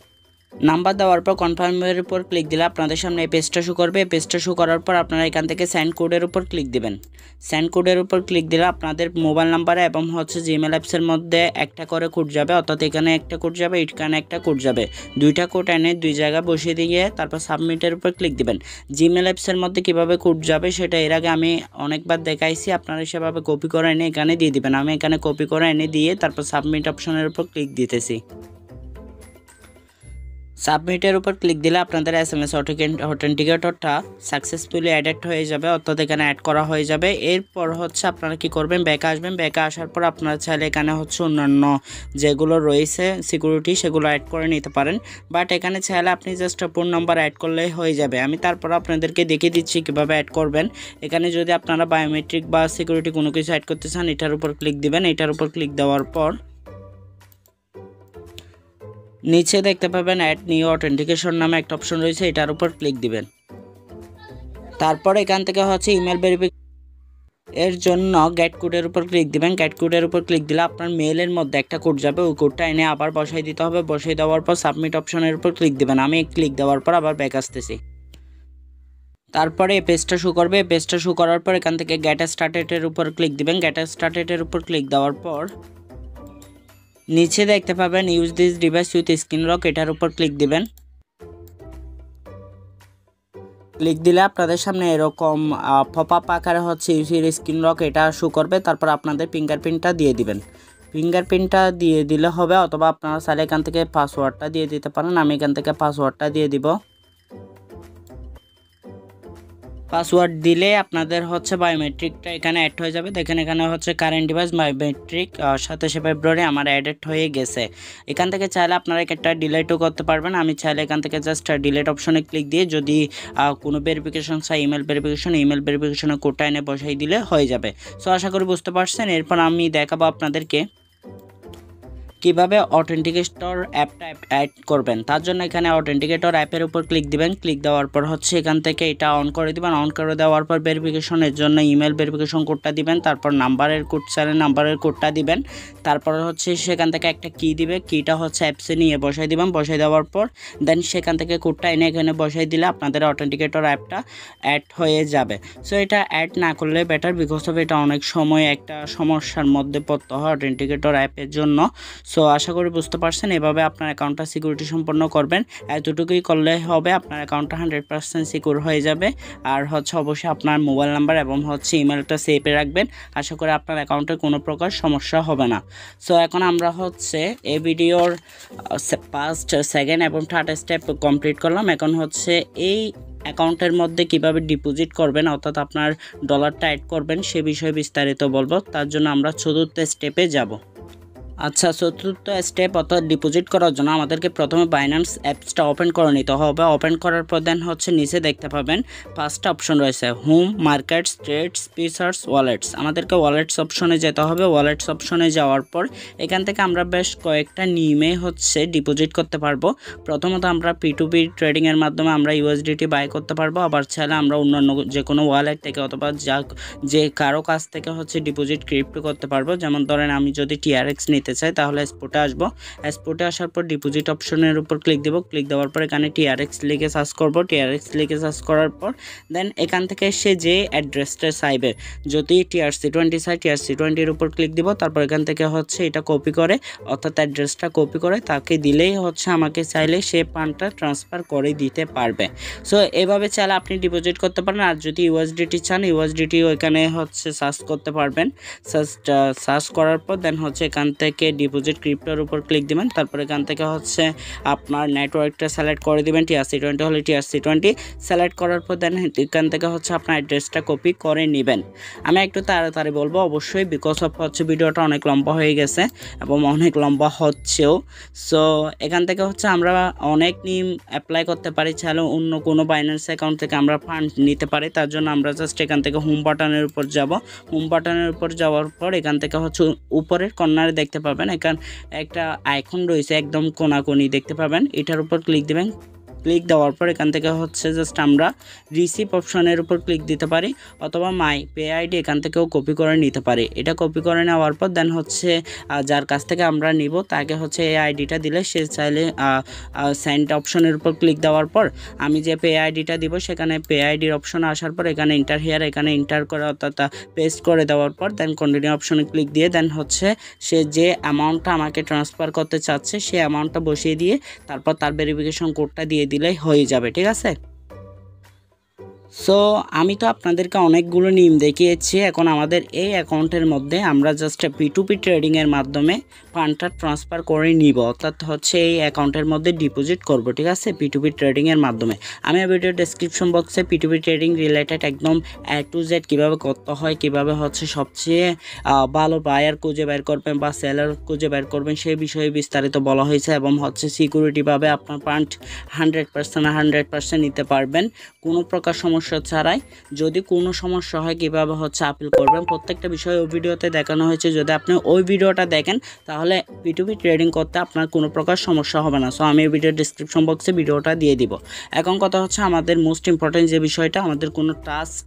নাম্বার দেওয়ার পর কনফার্মের উপর ক্লিক দিলে আপনাদের সামনে এই পেজটা শো করবে। এই পেজটা শো করার পর আপনারা এখান থেকে সেন্ড কোডের উপর ক্লিক দিবেন। সেন্ড কোডের উপর ক্লিক দিলে আপনাদের মোবাইল নাম্বারে এবং হচ্ছে জিমেল অ্যাপসের মধ্যে একটা করে কোড যাবে, অর্থাৎ এখানে একটা কোড যাবে, এখানে একটা কোড যাবে। দুইটা কোড এনে দুই জায়গায় বসিয়ে দিয়ে তারপর সাবমিটের উপর ক্লিক দিবেন। জিমেল অ্যাপসের মধ্যে কীভাবে কোড যাবে সেটা এর আগে আমি অনেকবার দেখাইছি, আপনারা সেভাবে কপি করে এনে এখানে দিয়ে দিবেন। আমি এখানে কপি করে এনে দিয়ে তারপর সাবমিট অপশনের উপর ক্লিক দিতেছি। সাবমিটের উপর ক্লিক দিলে আপনাদের SMS অথেন্টিকেটরটা সাকসেসফুলি অ্যাডেড হয়ে যাবে, অর্থাৎ এখানে অ্যাড করা হয়ে যাবে। এরপর হচ্ছে আপনারা কি করবেন, ব্যাকে আসবেন। ব্যাকে আসার পর আপনারা চাইলে এখানে হচ্ছে অন্যান্য যেগুলো রয়েছে সিকিউরিটি সেগুলো অ্যাড করে নিতে পারেন, বাট এখানে চাইলে আপনি জাস্ট ফোন নাম্বার অ্যাড করলেই হয়ে যাবে। আমি তারপর আপনাদেরকে দেখিয়ে দিচ্ছি কীভাবে অ্যাড করবেন। এখানে যদি আপনারা বায়োমেট্রিক বা সিকিউরিটি কোনো কিছু অ্যাড করতে চান এটার উপর ক্লিক দিবেন। এটার উপর ক্লিক দেওয়ার পর নিচে দেখতে পাবেন অ্যাড নিউ অথেন্টিকেশন নামে একটা অপশন রয়েছে, এটার উপর ক্লিক দিবেন। তারপর এখান থেকে হচ্ছে ইমেল ভেরিফিকেশন এর জন্য গেট কোডের উপর ক্লিক দিবেন। গেট কোডের উপর ক্লিক দিলে আপনার মেইলের মধ্যে একটা কোড যাবে, ওই কোডটা এনে আবার বসাই দিতে হবে। বসাই দেওয়ার পর সাবমিট অপশনের উপর ক্লিক দিবেন। আমি ক্লিক দেওয়ার পর আবার ব্যাক আসতেছি। তারপরে এই পেজটা শো করবে। এই পেজটা শো করার পর এখান থেকে গেট স্টার্টেডের উপর ক্লিক দিবেন। গেট স্টার্টেডের উপর ক্লিক দেওয়ার পর নিচে দেখতে পাবেন use this device with screen lock, এটার উপর ক্লিক দিবেন। ক্লিক দিলে আপনাদের সামনে এরকম পপ আপ আকারে হচ্ছে ইউজ স্ক্রিন লক এটা শো করবে। তারপর আপনাদের ফিঙ্গারপ্রিন্টটা দিয়ে দিবেন। ফিঙ্গারপ্রিন্টটা দিয়ে দিলে হবে, অথবা আপনারা চাইলে এখান থেকে পাসওয়ার্ডটা দিয়ে দিতে পারেন। আমি এখান থেকে পাসওয়ার্ডটা দিয়ে দিব। পাসওয়ার্ড দিলে আপনাদের হচ্ছে বায়োমেট্রিকটা এখানে অ্যাড হয়ে যাবে। দেখেন এখানে হচ্ছে কারেন্ট ডিভাইস বায়োমেট্রিক 27 ফেব্রুয়ারি আমার অ্যাডেড হয়ে গেছে। এখান থেকে চাইলে আপনারা একটা ডিলেটও করতে পারবেন। আমি চাইলে এখান থেকে জাস্ট ডিলেট অপশনে ক্লিক দিয়ে যদি কোনো ভেরিফিকেশন চাই ইমেল ভেরিফিকেশনের কোডটা এনে বসাই দিলে হয়ে যাবে। সো আশা করি বুঝতে পারছেন। এরপর আমি দেখাবো আপনাদেরকে কিভাবে অথেন্টিকেটর অ্যাপটা অ্যাড করবেন। তার জন্য এখানে অথেন্টিকেটর অ্যাপের উপর ক্লিক দিবেন। ক্লিক দেওয়ার পর হচ্ছে এখান থেকে এটা অন করে দিবেন। অন করে দেওয়ার পর ভেরিফিকেশনের জন্য ইমেল ভেরিফিকেশন কোডটা দিবেন। তারপর নাম্বারের কোড চাইলে নাম্বারের কোডটা দিবেন। তারপর হচ্ছে সেখান থেকে একটা কি দিবে, কিটা হচ্ছে অ্যাপসে নিয়ে বসাই দিবেন। বসাই দেওয়ার পর দেন সেখান থেকে কোডটা এনে এখানে বসাই দিলে আপনাদের অথেন্টিকেটর অ্যাপটা অ্যাড হয়ে যাবে। সো এটা অ্যাড না করলে বেটার, বিকজ অফ এটা অনেক সময় একটা সমস্যার মধ্যে পড়তে হয় অথেন্টিকেটর অ্যাপের জন্য। সো আশা করি বুঝতে পারছেন। এভাবে আপনার অ্যাকাউন্টটা সিকিউরিটি সম্পন্ন করবেন। এতটুকুই করলে হবে, আপনার অ্যাকাউন্টটা 100% সিকিউর হয়ে যাবে। আর হচ্ছে অবশ্যই আপনার মোবাইল নাম্বার এবং হচ্ছে ইমেলটা সেভে রাখবেন। আশা করি আপনার অ্যাকাউন্টে কোনো প্রকার সমস্যা হবে না। সো এখন আমরা হচ্ছে এই ভিডিওর ফার্স্ট, সেকেন্ড এবং থার্ড স্টেপ কমপ্লিট করলাম। এখন হচ্ছে এই অ্যাকাউন্টের মধ্যে কিভাবে ডিপোজিট করবেন, অর্থাৎ আপনার ডলারটা অ্যাড করবেন সে বিষয়ে বিস্তারিত বলবো। তার জন্য আমরা চতুর্থ স্টেপে যাব। আচ্ছা, চতুর্থ স্টেপ অর্থাৎ ডিপোজিট করার জন্য আমাদেরকে প্রথমে বাইন্যান্স অ্যাপসটা ওপেন করে নিতে হবে। ওপেন করার পর দেন হচ্ছে নিচে দেখতে পাবেন 5টা অপশন রয়েছে, home, markets, trades, features, wallets. আমাদেরকে ওয়ালেটস অপশনে যেতে হবে। ওয়ালেটস অপশনে যাওয়ার পর এখান থেকে আমরা বেশ কয়েকটা নিয়মে হচ্ছে ডিপোজিট করতে পারবো। প্রথমত আমরা P2P ট্রেডিংয়ের মাধ্যমে আমরা ইউএসডিটি বাই করতে পারবো। আবার চাইলে আমরা অন্যান্য যে কোনো ওয়ালেট থেকে অথবা যে কারো কাছ থেকে হচ্ছে ডিপোজিট ক্রিপ্টো করতে পারবো। যেমন ধরেন আমি যদি TRX নিতে চাই তাহলে স্পটে আসবো। স্পটে আসার পর ডিপোজিট অপশনের উপর ক্লিক দেবো। ক্লিক দেওয়ার পর এখানে TRX লিখে সার্চ করবো। TRX লিখে সার্চ করার পর দেন এখান থেকে সে যে অ্যাড্রেসটা চাইবে, যদি TRC20 চাই TRC20-র উপর ক্লিক দিব। তারপর এখান থেকে হচ্ছে এটা কপি করে অর্থাৎ অ্যাড্রেসটা কপি করে তাকে দিলেই হচ্ছে আমাকে চাইলে সে ফান্ডটা ট্রান্সফার করে দিতে পারবে। সো এভাবে চাইলে আপনি ডিপোজিট করতে পারেন। আর যদি ইউএসডিটি চান ইউএসডিটি ওইখানে হচ্ছে সার্চ করতে পারবেন। সার্চ করার পর দেন হচ্ছে এখান থেকে ডিপোজিট ক্রিপ্টোর উপর ক্লিক দিবেন। তারপর এখান থেকে হচ্ছে আপনার নেটওয়ার্কটা সিলেক্ট করে দিবেন। TRC20 হলে TRC20 সিলেক্ট করার পর দেন এখান থেকে হচ্ছে আপনার অ্যাড্রেসটা কপি করে নেবেন। আমি একটু তাড়াতাড়ি বলবো অবশ্যই, বিকজ অফ হচ্ছে ভিডিওটা অনেক লম্বা হয়ে গেছে এবং অনেক লম্বা হচ্ছেও। সো এখান থেকে হচ্ছে আমরা অনেক নিয়ম অ্যাপ্লাই করতে পারি। চাইলে অন্য কোনো বাইন্যান্স অ্যাকাউন্ট থেকে আমরা ফান্ড নিতে পারি। তার জন্য আমরা জাস্ট এখান থেকে হোম বাটনের উপর যাব। হোম বাটনের উপর যাওয়ার পর এখান থেকে হচ্ছে উপরের কর্নারে দেখতে পাবেন এখানে একটা আইকন রয়েছে, একদম কোনাকুনি দেখতে পাবেন। এটার উপর ক্লিক দিবেন। ক্লিক দেওয়ার পর এখান থেকে হচ্ছে জাস্ট আমরা রিসিভ অপশনের উপর ক্লিক দিতে পারি অথবা মাই পে আইডি এখান থেকেও কপি করে নিতে পারি। এটা কপি করে নেওয়ার পর দেন হচ্ছে যার কাছ থেকে আমরা নিব তাকে হচ্ছে এই আইডিটা দিলে সে চাইলে সেন্ড অপশনের উপর ক্লিক দেওয়ার পর আমি যে পে আইডিটা দিব সেখানে পে আইডির অপশন আসার পর এখানে ইন্টার হিয়ার এখানে ইন্টার করে অর্থাৎ পেস্ট করে দেওয়ার পর দেন কন্টিনিউ অপশনে ক্লিক দিয়ে দেন হচ্ছে সে যে অ্যামাউন্টটা আমাকে ট্রান্সফার করতে চাচ্ছে সেই অ্যামাউন্টটা বসিয়ে দিয়ে তারপর তার ভেরিফিকেশন কোডটা দিয়ে দিলেই হয়ে যাবে। ঠিক আছে। সো আমি তো আপনাদেরকে অনেকগুলো নিয়ম দেখিয়েছি। এখন আমাদের এই অ্যাকাউন্টের মধ্যে আমরা জাস্ট P2P ট্রেডিংয়ের মাধ্যমে ফান্ডটা ট্রান্সফার করে নিব, অর্থাৎ হচ্ছে এই অ্যাকাউন্টের মধ্যে ডিপোজিট করব। ঠিক আছে, P2P ট্রেডিংয়ের মাধ্যমে। আমি ভিডিও ডেসক্রিপশন বক্সে P2P ট্রেডিং রিলেটেড একদম A to Z কীভাবে করতে হয়, কীভাবে হচ্ছে সবচেয়ে ভালো বায়ার খুঁজে বের করবেন বা সেলার খুঁজে বের করবেন সেই বিষয়ে বিস্তারিত বলা হয়েছে এবং হচ্ছে সিকিউরিটিভাবে আপনার ফান্ড 100% নিতে পারবেন কোনো প্রকার সমস্যা ছাড়াই। যদি কোনো সমস্যা হয় কীভাবে হচ্ছে আপিল করবেন প্রত্যেকটা বিষয় ওই ভিডিওতে দেখানো হয়েছে। যদি আপনি ওই ভিডিওটা দেখেন তাহলে P2P ট্রেডিং করতে আপনার কোনো প্রকার সমস্যা হবে না। সো আমি এই ভিডিওর ডিসক্রিপশন বক্সে ভিডিওটা দিয়ে দিব। এখন কথা হচ্ছে আমাদের মোস্ট ইম্পর্টেন্ট যে বিষয়টা, আমাদের কোনো টাস্ক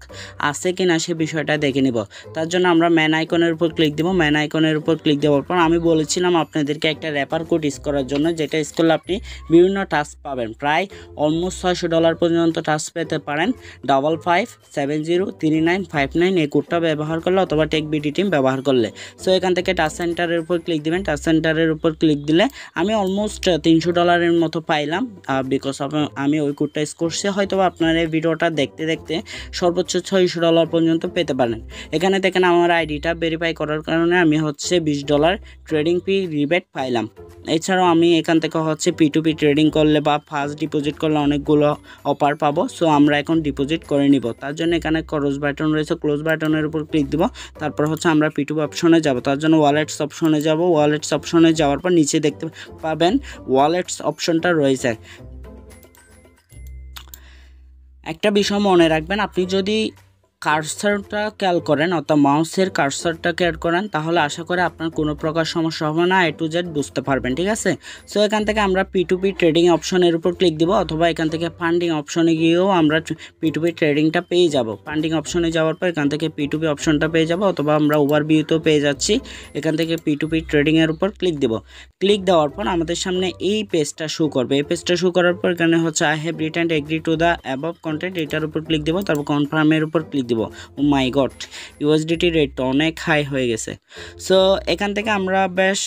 আছে কি না সে বিষয়টা দেখে নিব। তার জন্য আমরা ম্যান আইকনের উপর ক্লিক দেবো। ম্যান আইকনের উপর ক্লিক দেওয়ার পর আমি বলেছিলাম আপনাদেরকে একটা রেফার কোড ইউজ করার জন্য, যেটা ইউজ করলে আপনি বিভিন্ন টাস্ক পাবেন। প্রায় অলমোস্ট $600 পর্যন্ত টাস্ক পেতে পারেন। 55703959 এই কোডটা ব্যবহার করলে অথবা টেক বিডি টিম ব্যবহার করলে। সো এখান থেকে টাচ সেন্টারের উপর ক্লিক দিবেন। টাচ সেন্টারের উপর ক্লিক দিলে আমি অলমোস্ট $300 মতো পাইলাম, বিকজ আমি ওই কোডটা ইউজ করছি। হয়তো আপনার এই ভিডিওটা দেখতে দেখতে সর্বোচ্চ $600 পর্যন্ত পেতে পারেন। এখানে দেখেন আমার আইডিটা ভেরিফাই করার কারণে আমি হচ্ছে $20 ট্রেডিং ফি রিবেট পাইলাম। এছাড়াও আমি এখান থেকে হচ্ছে P2P ট্রেডিং করলে বা ফার্স্ট ডিপোজিট করলে অনেকগুলো অফার পাবো। সো আমরা এখন ডিপোজিট করে নিব। তার জন্য এখানে ক্লোজ বাটন রয়েছে, ক্লোজ বাটনের উপর ক্লিক দিব। তারপর হচ্ছে আমরা P2P অপশনে যাব। তার জন্য ওয়ালেটস অপশনে যাব। ওয়ালেটস অপশনে যাওয়ার পর নিচে দেখতে পাবেন ওয়ালেটস অপশনটা রয়েছে। একটা বিষয় মনে রাখবেন, আপনি যদি কার্সারটা খেয়াল করেন অর্থাৎ মাউসের কার্সারটা খেয়াল করেন তাহলে আশা করি আপনার কোনো প্রকার সমস্যা হবে না, A to Z বুঝতে পারবেন। ঠিক আছে। সো এখান থেকে আমরা P2P ট্রেডিং অপশনের উপর ক্লিক দিব অথবা এখান থেকে ফান্ডিং অপশনে গিয়েও আমরা P2P ট্রেডিংটা পেয়ে যাব। ফান্ডিং অপশনে যাওয়ার পর এখান থেকে P2P অপশনটা পেয়ে যাব অথবা আমরা ওভারভিউতেও পেয়ে যাচ্ছি। এখান থেকে P2P ট্রেডিংয়ের উপর ক্লিক দেব। ক্লিক দেওয়ার পর আমাদের সামনে এই পেজটা শো করবে। এই পেজটা শো করার পর এখানে হচ্ছে I have return agree to the above content, এটার উপর ক্লিক দেব। তারপর কনফার্মের উপর ক্লিক দিব। ও মাই গড, ইউএসডিটি রেটটা অনেক হাই হয়ে গেছে। সো এখান থেকে আমরা বেশ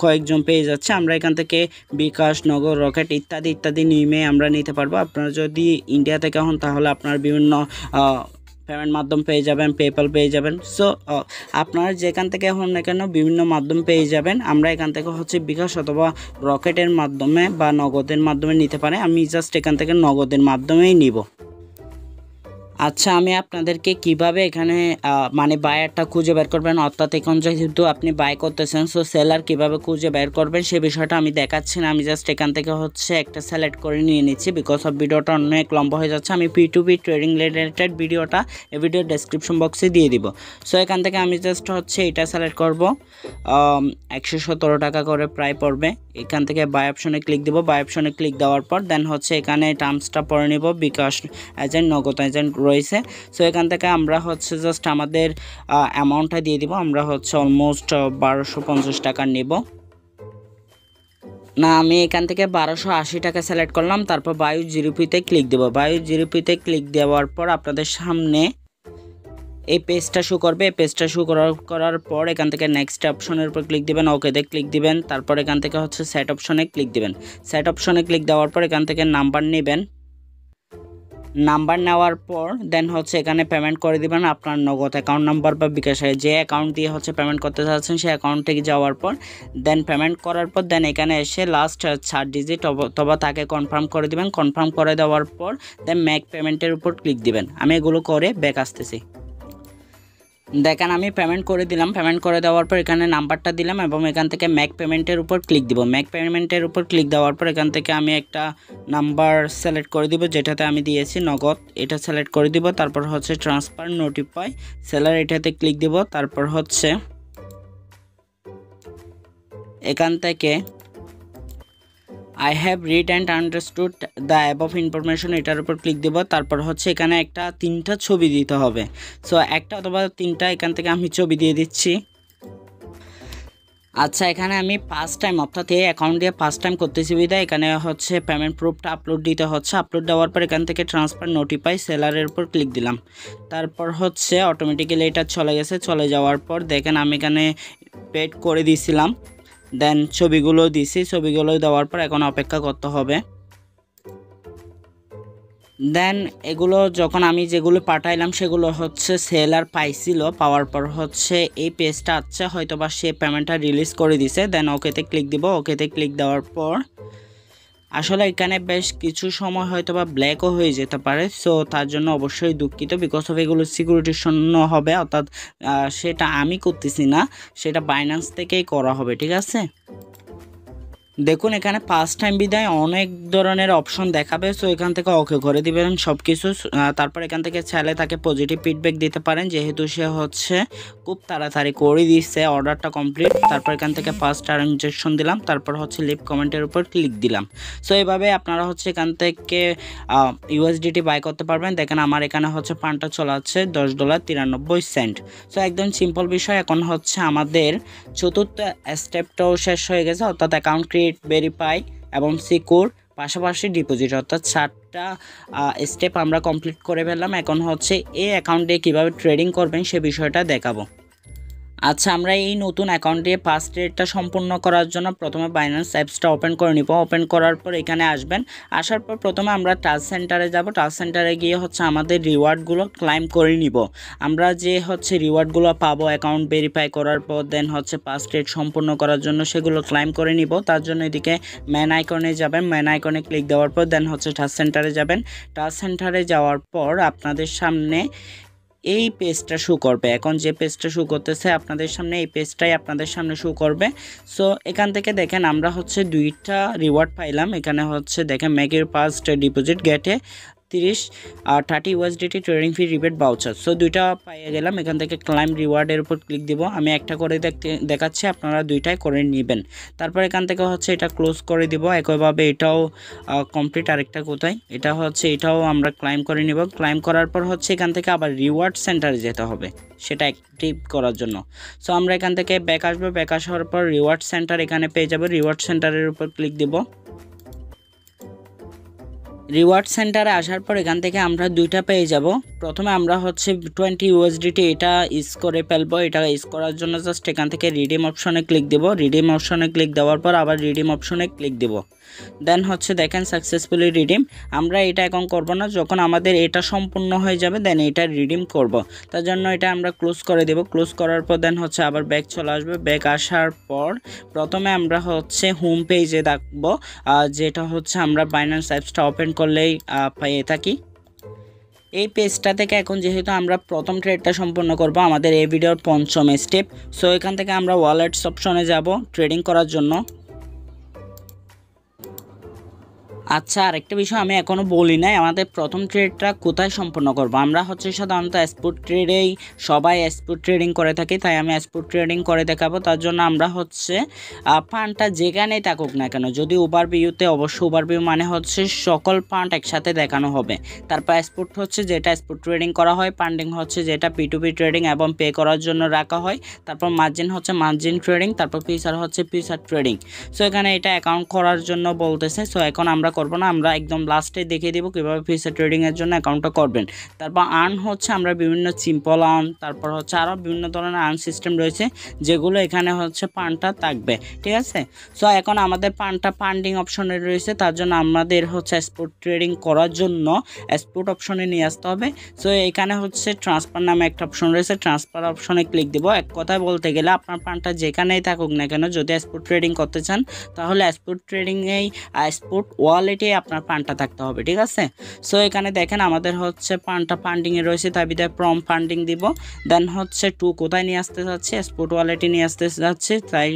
কয়েকজন পেয়ে যাচ্ছে। আমরা এখান থেকে বিকাশ, নগর, রকেট ইত্যাদি ইত্যাদি নিমে আমরা নিতে পারবো। আপনারা যদি ইন্ডিয়া থেকে হন তাহলে আপনার বিভিন্ন পেমেন্ট মাধ্যম পেয়ে যাবেন, পেপ্যাল পেয়ে যাবেন। সো আপনারা যেখান থেকে হন না কেন বিভিন্ন মাধ্যম পেয়ে যাবেন। আমরা এখান থেকে হচ্ছে বিকাশ অথবা রকেটের মাধ্যমে বা নগদের মাধ্যমে নিতে পারে। আমি জাস্ট এখান থেকে নগদের মাধ্যমেই নিব। আচ্ছা, আমি আপনাদেরকে কিভাবে এখানে মানে বায়ারটা খুঁজে বের করবেন, অর্থাৎ এখন যেহেতু আপনি বাই করতেছেন, সো সেলার কিভাবে খুঁজে বের করবেন সে বিষয়টা আমি দেখাচ্ছি না। আমি জাস্ট এখান থেকে হচ্ছে একটা সিলেক্ট করে নিয়ে নিচ্ছি, বিকজ অফ ভিডিওটা অনেক লম্বা হয়ে যাচ্ছে। আমি P2P ট্রেডিং রিলেটেড ভিডিওটা এই ভিডিওর ডেসক্রিপশন বক্সে দিয়ে দিব। সো এখান থেকে আমি জাস্ট হচ্ছে এটা সিলেক্ট করব, 117 টাকা করে প্রায় পড়বে। এখান থেকে বাই অপশনে ক্লিক দেবো, বাই অপশনে ক্লিক দেওয়ার পর দেন হচ্ছে এখানে টার্মসটা পড়ে নিব, বিকাশ এজেন্ট, নগদ এজেন্ট রয়েছে। সো এখান থেকে আমরা হচ্ছে জাস্ট আমাদের অ্যামাউন্টটা দিয়ে দিব। আমরা হচ্ছে অলমোস্ট 1250 টাকা নেব না, আমি এখান থেকে 1280 টাকা সিলেক্ট করলাম। তারপর বায়ু জিরোপিতে ক্লিক দেবো, বায়ু জিরোপিতে ক্লিক দেওয়ার পর আপনাদের সামনে এই পেজটা শো করবে। এই পেজটা শো করার পর এখান থেকে নেক্সট অপশনের উপর ক্লিক দিবেন, ওকেতে ক্লিক দিবেন। তারপর এখান থেকে হচ্ছে সেট অপশনে ক্লিক দিবেন। সেট অপশনে ক্লিক দেওয়ার পর এখান থেকে নাম্বার নেবেন। নাম্বার নেওয়ার পর দেন হচ্ছে এখানে পেমেন্ট করে দিবেন আপনার নগদ অ্যাকাউন্ট নাম্বার বা বিকাশে যে অ্যাকাউন্ট দিয়ে হচ্ছে পেমেন্ট করতে চাচ্ছেন সেই অ্যাকাউন্ট থেকে যাওয়ার পর দেন পেমেন্ট করার পর দেন এখানে এসে লাস্ট 4 ডিজিট অথবা তাকে কনফার্ম করে দিবেন। কনফার্ম করে দেওয়ার পর দেন মেক পেমেন্টের উপর ক্লিক দিবেন। আমি এগুলো করে ব্যাক আসতেছি। দেখেন আমি পেমেন্ট করে দিলাম। পেমেন্ট করে দেওয়ার পর এখানে নাম্বারটা দিলাম এবং এখান থেকে মেক পেমেন্টের উপর ক্লিক দিব। মেক পেমেন্টের উপর ক্লিক দেওয়ার পর এখান থেকে আমি একটা নাম্বার সিলেক্ট করে দিব যেটাতে আমি দিয়েছি নগদ, এটা সিলেক্ট করে দিব। তারপর হচ্ছে ট্রান্সফার নোটিফাই সেলার, এটাতে ক্লিক দিব। তারপর হচ্ছে এখান থেকে I have read and understood the above information, এটার উপর ক্লিক দেব। তারপর হচ্ছে এখানে একটা 3টা ছবি দিতে হবে। সো একটা অথবা 3টা এখান থেকে আমি ছবি দিয়ে দিচ্ছি। আচ্ছা, এখানে আমি ফার্স্ট টাইম অর্থাৎ এই অ্যাকাউন্ট দিয়ে ফার্স্ট টাইম করতেছি বিধায় এখানে হচ্ছে পেমেন্ট প্রুফটা আপলোড দিতে হচ্ছে। আপলোড দেওয়ার পর এখান থেকে ট্রান্সফার নোটিফাই সেলারের উপর ক্লিক দিলাম। তারপর হচ্ছে অটোমেটিক্যালি এটা চলে গেছে। চলে যাওয়ার পর দেখেন আমি এখানে পেড করে দিয়েছিলাম, দেন ছবিগুলো দিছি। ছবিগুলো দেওয়ার পর এখন অপেক্ষা করতে হবে। দেন এগুলো যখন আমি যেগুলো পাঠাইলাম সেগুলো হচ্ছে সেলার পাইছিল, পাওয়ার পর হচ্ছে এই পেজটা আছে হয়তো বা সে পেমেন্টটা রিলিজ করে দিছে। দেন ওকেতে ক্লিক দিব। ওকেতে ক্লিক দেওয়ার পর আসলে এখানে বেশ কিছু সময় হয়তো বা ব্ল্যাকও হয়ে যেতে পারে। সো তার জন্য অবশ্যই দুঃখিত, বিকজ অফ এগুলো সিকিউরিটির জন্য হবে, অর্থাৎ সেটা আমি করতেছি না, সেটা বাইন্যান্স থেকেই করা হবে। ঠিক আছে, দেখুন এখানে ফার্স্ট টাইম বিদায় অনেক ধরনের অপশন দেখাবে। সো এখান থেকে ওকে করে দিবেন সব কিছু। তারপর এখান থেকে চাইলে তাকে পজিটিভ ফিডব্যাক দিতে পারেন, যেহেতু সে হচ্ছে খুব তাড়াতাড়ি করে দিচ্ছে অর্ডারটা কমপ্লিট। তারপর এখান থেকে ফার্স্ট ট্রানজ্যাকশন দিলাম। তারপর হচ্ছে লিভ কমেন্টের উপর ক্লিক দিলাম। সো এইভাবে আপনারা হচ্ছে এখান থেকে USDT বাই করতে পারবেন। দেখেন আমার এখানে হচ্ছে ফান্ডটা চলাচ্ছে $10.93। সো একদম সিম্পল বিষয়। এখন হচ্ছে আমাদের চতুর্থ স্টেপটাও শেষ হয়ে গেছে, অর্থাৎ অ্যাকাউন্ট ক্রিয়েট, ভেরিফাই এবং সিকিউর, পাশাপাশি ডিপোজিট, অর্থাৎ 4টা স্টেপ আমরা কমপ্লিট করে ফেললাম। এখন হচ্ছে এই অ্যাকাউন্টে কীভাবে ট্রেডিং করবেন সে বিষয়টা দেখাবো। আচ্ছা, আমরা এই নতুন অ্যাকাউন্ট দিয়ে ফার্স্ট ট্রেডটা সম্পূর্ণ করার জন্য প্রথমে বাইন্যান্স অ্যাপসটা ওপেন করে নিব। ওপেন করার পর এখানে আসবেন। আসার পর প্রথমে আমরা টাচ সেন্টারে যাব। টাচ সেন্টারে গিয়ে হচ্ছে আমাদের রিওয়ার্ডগুলো ক্লাইম করে নিব। আমরা যে হচ্ছে রিওয়ার্ডগুলো পাবো অ্যাকাউন্ট ভেরিফাই করার পর দেন হচ্ছে ফার্স্ট ট্রেড সম্পূর্ণ করার জন্য সেগুলো ক্লাইম করে নিব। তার জন্য এদিকে ম্যান আইকনে যাবেন। ম্যান আইকনে ক্লিক দেওয়ার পর দেন হচ্ছে টাচ সেন্টারে যাবেন। টাচ সেন্টারে যাওয়ার পর আপনাদের সামনে এই পেজটা শো করবে। এখন যে পেজটা শো করতেছে আপনাদের সামনে, এই পেজটাই আপনাদের সামনে শো করবে। সো এখান থেকে দেখেন আমরা হচ্ছে 2টা রিওয়ার্ড পাইলাম। এখানে হচ্ছে দেখেন মেক ইউর ফার্স্ট ডিপোজিট গেটে 30 আর 30 USDT ট্রেডিং ফি রিবেট ভাউচার। সো 2টা পাইয়ে গেলাম। এখান থেকে ক্লাইম রিওয়ার্ডের উপর ক্লিক দিব। আমি একটা করে দেখাচ্ছি, আপনারা 2টাই করে নেবেন। তারপর এখান থেকে হচ্ছে এটা ক্লোজ করে দিব। একইভাবে এটাও কমপ্লিট। আরেকটা কোথায়, এটা হচ্ছে এটাও আমরা ক্লাইম করে নিব। ক্লাইম করার পর হচ্ছে এখান থেকে আবার রিওয়ার্ড সেন্টারে যেতে হবে সেটা অ্যাক্টিভ করার জন্য। সো আমরা এখান থেকে ব্যাক আসবো। ব্যাক আসার পর রিওয়ার্ড সেন্টার এখানে পেয়ে যাবো। রিওয়ার্ড সেন্টারের উপর ক্লিক দিব। রিওয়ার্ড সেন্টারে আসার পর এখান থেকে আমরা 2টা পেয়ে যাব। প্রথমে আমরা হচ্ছে 20 USDT এটা ইউজ করে ফেলবো। এটা ইউজ করার জন্য জাস্ট এখান থেকে রিডিম অপশনে ক্লিক দেব। রিডিম অপশনে ক্লিক দেওয়ার পর আবার রিডিম অপশনে ক্লিক দেব। দেন হচ্ছে দেখেন সাকসেসফুলি রিডিম। আমরা এটা এখন করব না, যখন আমাদের এটা সম্পূর্ণ হয়ে যাবে দেন এটা রিডিম করব। তার জন্য এটা আমরা ক্লোজ করে দেব। ক্লোজ করার পর দেন হচ্ছে আবার ব্যাক চলে আসবে। ব্যাক আসার পর প্রথমে আমরা হচ্ছে হোম পেজে দেখবো, যেটা হচ্ছে আমরা বাইন্যান্স অ্যাপসটা ওপেন করলেই পেয়ে থাকি। এই পেজটা থেকে এখন যেহেতু আমরা প্রথম ট্রেডটা সম্পন্ন করব আমাদের এই ভিডিওর পঞ্চম স্টেপ। সো এখান থেকে আমরা ওয়ালেটস অপশনে যাব ট্রেডিং করার জন্য। আচ্ছা, আরেকটা বিষয় আমি এখনও বলি নাই, আমাদের প্রথম ট্রেডটা কোথায় সম্পন্ন করব। আমরা হচ্ছে সাধারণত স্পট ট্রেডেই সবাই স্পট ট্রেডিং করে থাকি, তাই আমি স্পট ট্রেডিং করে দেখাবো। তার জন্য আমরা হচ্ছে ফান্ডটা যেখানেই থাকুক না কেন, যদি ওভারভিউতে, অবশ্যই ওভারভিউ মানে হচ্ছে সকল ফান্ড একসাথে দেখানো হবে। তারপর স্পট হচ্ছে যেটা স্পট ট্রেডিং করা হয়, ফান্ডিং হচ্ছে যেটা P2P ট্রেডিং এবং পে করার জন্য রাখা হয়, তারপর মার্জিন হচ্ছে মার্জিন ট্রেডিং, তারপর ফিউচার হচ্ছে ফিউচার ট্রেডিং। সো এখানে এটা অ্যাকাউন্ট করার জন্য বলতেছে। সো এখন আমরা করব না, আমরা একদম লাস্টে দেখিয়ে দিব কীভাবে ফিউচার ট্রেডিংয়ের জন্য অ্যাকাউন্টটা করবেন। তারপর আর্ন হচ্ছে আমরা বিভিন্ন সিম্পল আর্ন, তারপর হচ্ছে আরও বিভিন্ন ধরনের আর্ন সিস্টেম রয়েছে যেগুলো এখানে হচ্ছে ফান্ডটা থাকবে, ঠিক আছে। সো এখন আমাদের ফান্ডটা ফান্ডিং অপশনে রয়েছে, তার জন্য আমাদের হচ্ছে স্পট ট্রেডিং করার জন্য স্পট অপশনে নিয়ে আসতে হবে। সো এখানে হচ্ছে ট্রান্সফার নামে একটা অপশন রয়েছে, ট্রান্সফার অপশনে ক্লিক দিব। এক কথায় বলতে গেলে আপনার ফান্ডটা যেখানেই থাকুক না কেন, যদি স্পট ট্রেডিং করতে চান তাহলে স্পট ট্রেডিংয়েই স্পট ওয়ালেটে আপনার ফান্ডটা থাকতে হবে, ঠিক আছে। সো এখানে দেখেন আমাদের হচ্ছে ফান্ডটা ফান্ডিংয়ে রয়েছে, তাই বিদায় প্রম ফান্ডিং দিব। দেন হচ্ছে টু কোথায় নিয়ে আসতে যাচ্ছে, স্পট ওয়ালেটে নিয়ে আসতে যাচ্ছে, তাই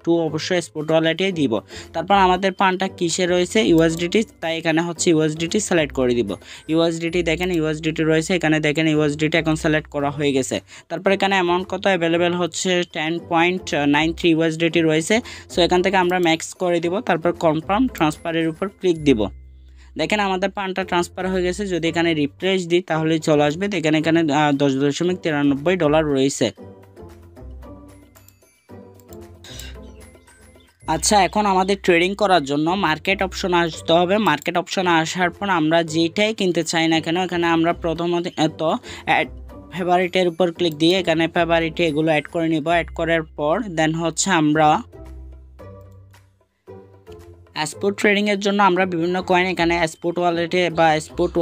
টু অবশ্যই স্পট ওয়ালেটেই দিব। তারপর আমাদের ফান্ডটা কিসে রয়েছে, USDT, তাই এখানে হচ্ছে USDT সিলেক্ট করে দিব। USDT দেখেন USDT রয়েছে, এখানে দেখেন USDT এখন সিলেক্ট করা হয়ে গেছে। তারপর এখানে অ্যামাউন্ট কত অ্যাভেলেবেল হচ্ছে 10.93 USDT রয়েছে। সো এখান থেকে আমরা ম্যাক্স করে দিব, তারপর কনফার্ম ট্রান্সফারের উপর ক্লিক দিব। দেখেন আমাদের ফান্ডটা ট্রান্সফার হয়ে গেছে। যদি এখানে রিফ্রেশ দিই তাহলে চলে আসবে, দেখেন এখানে $10.93 রয়েছে। আচ্ছা, এখন আমাদের ট্রেডিং করার জন্য মার্কেট অপশন আসতে হবে। মার্কেট অপশনে আসার পর আমরা যেটাই কিনতে চাই না কেন, এখানে আমরা প্রথমত অ্যাড ফেভারিটের উপর ক্লিক দিয়ে এখানে ফেভারিটে এগুলো অ্যাড করে নিব। অ্যাড করার পর দেন হচ্ছে আমরা স্পট ট্রেডিংয়ের জন্য আমরা বিভিন্ন কয়েন এখানে স্পট ওয়ালেটে বা স্পট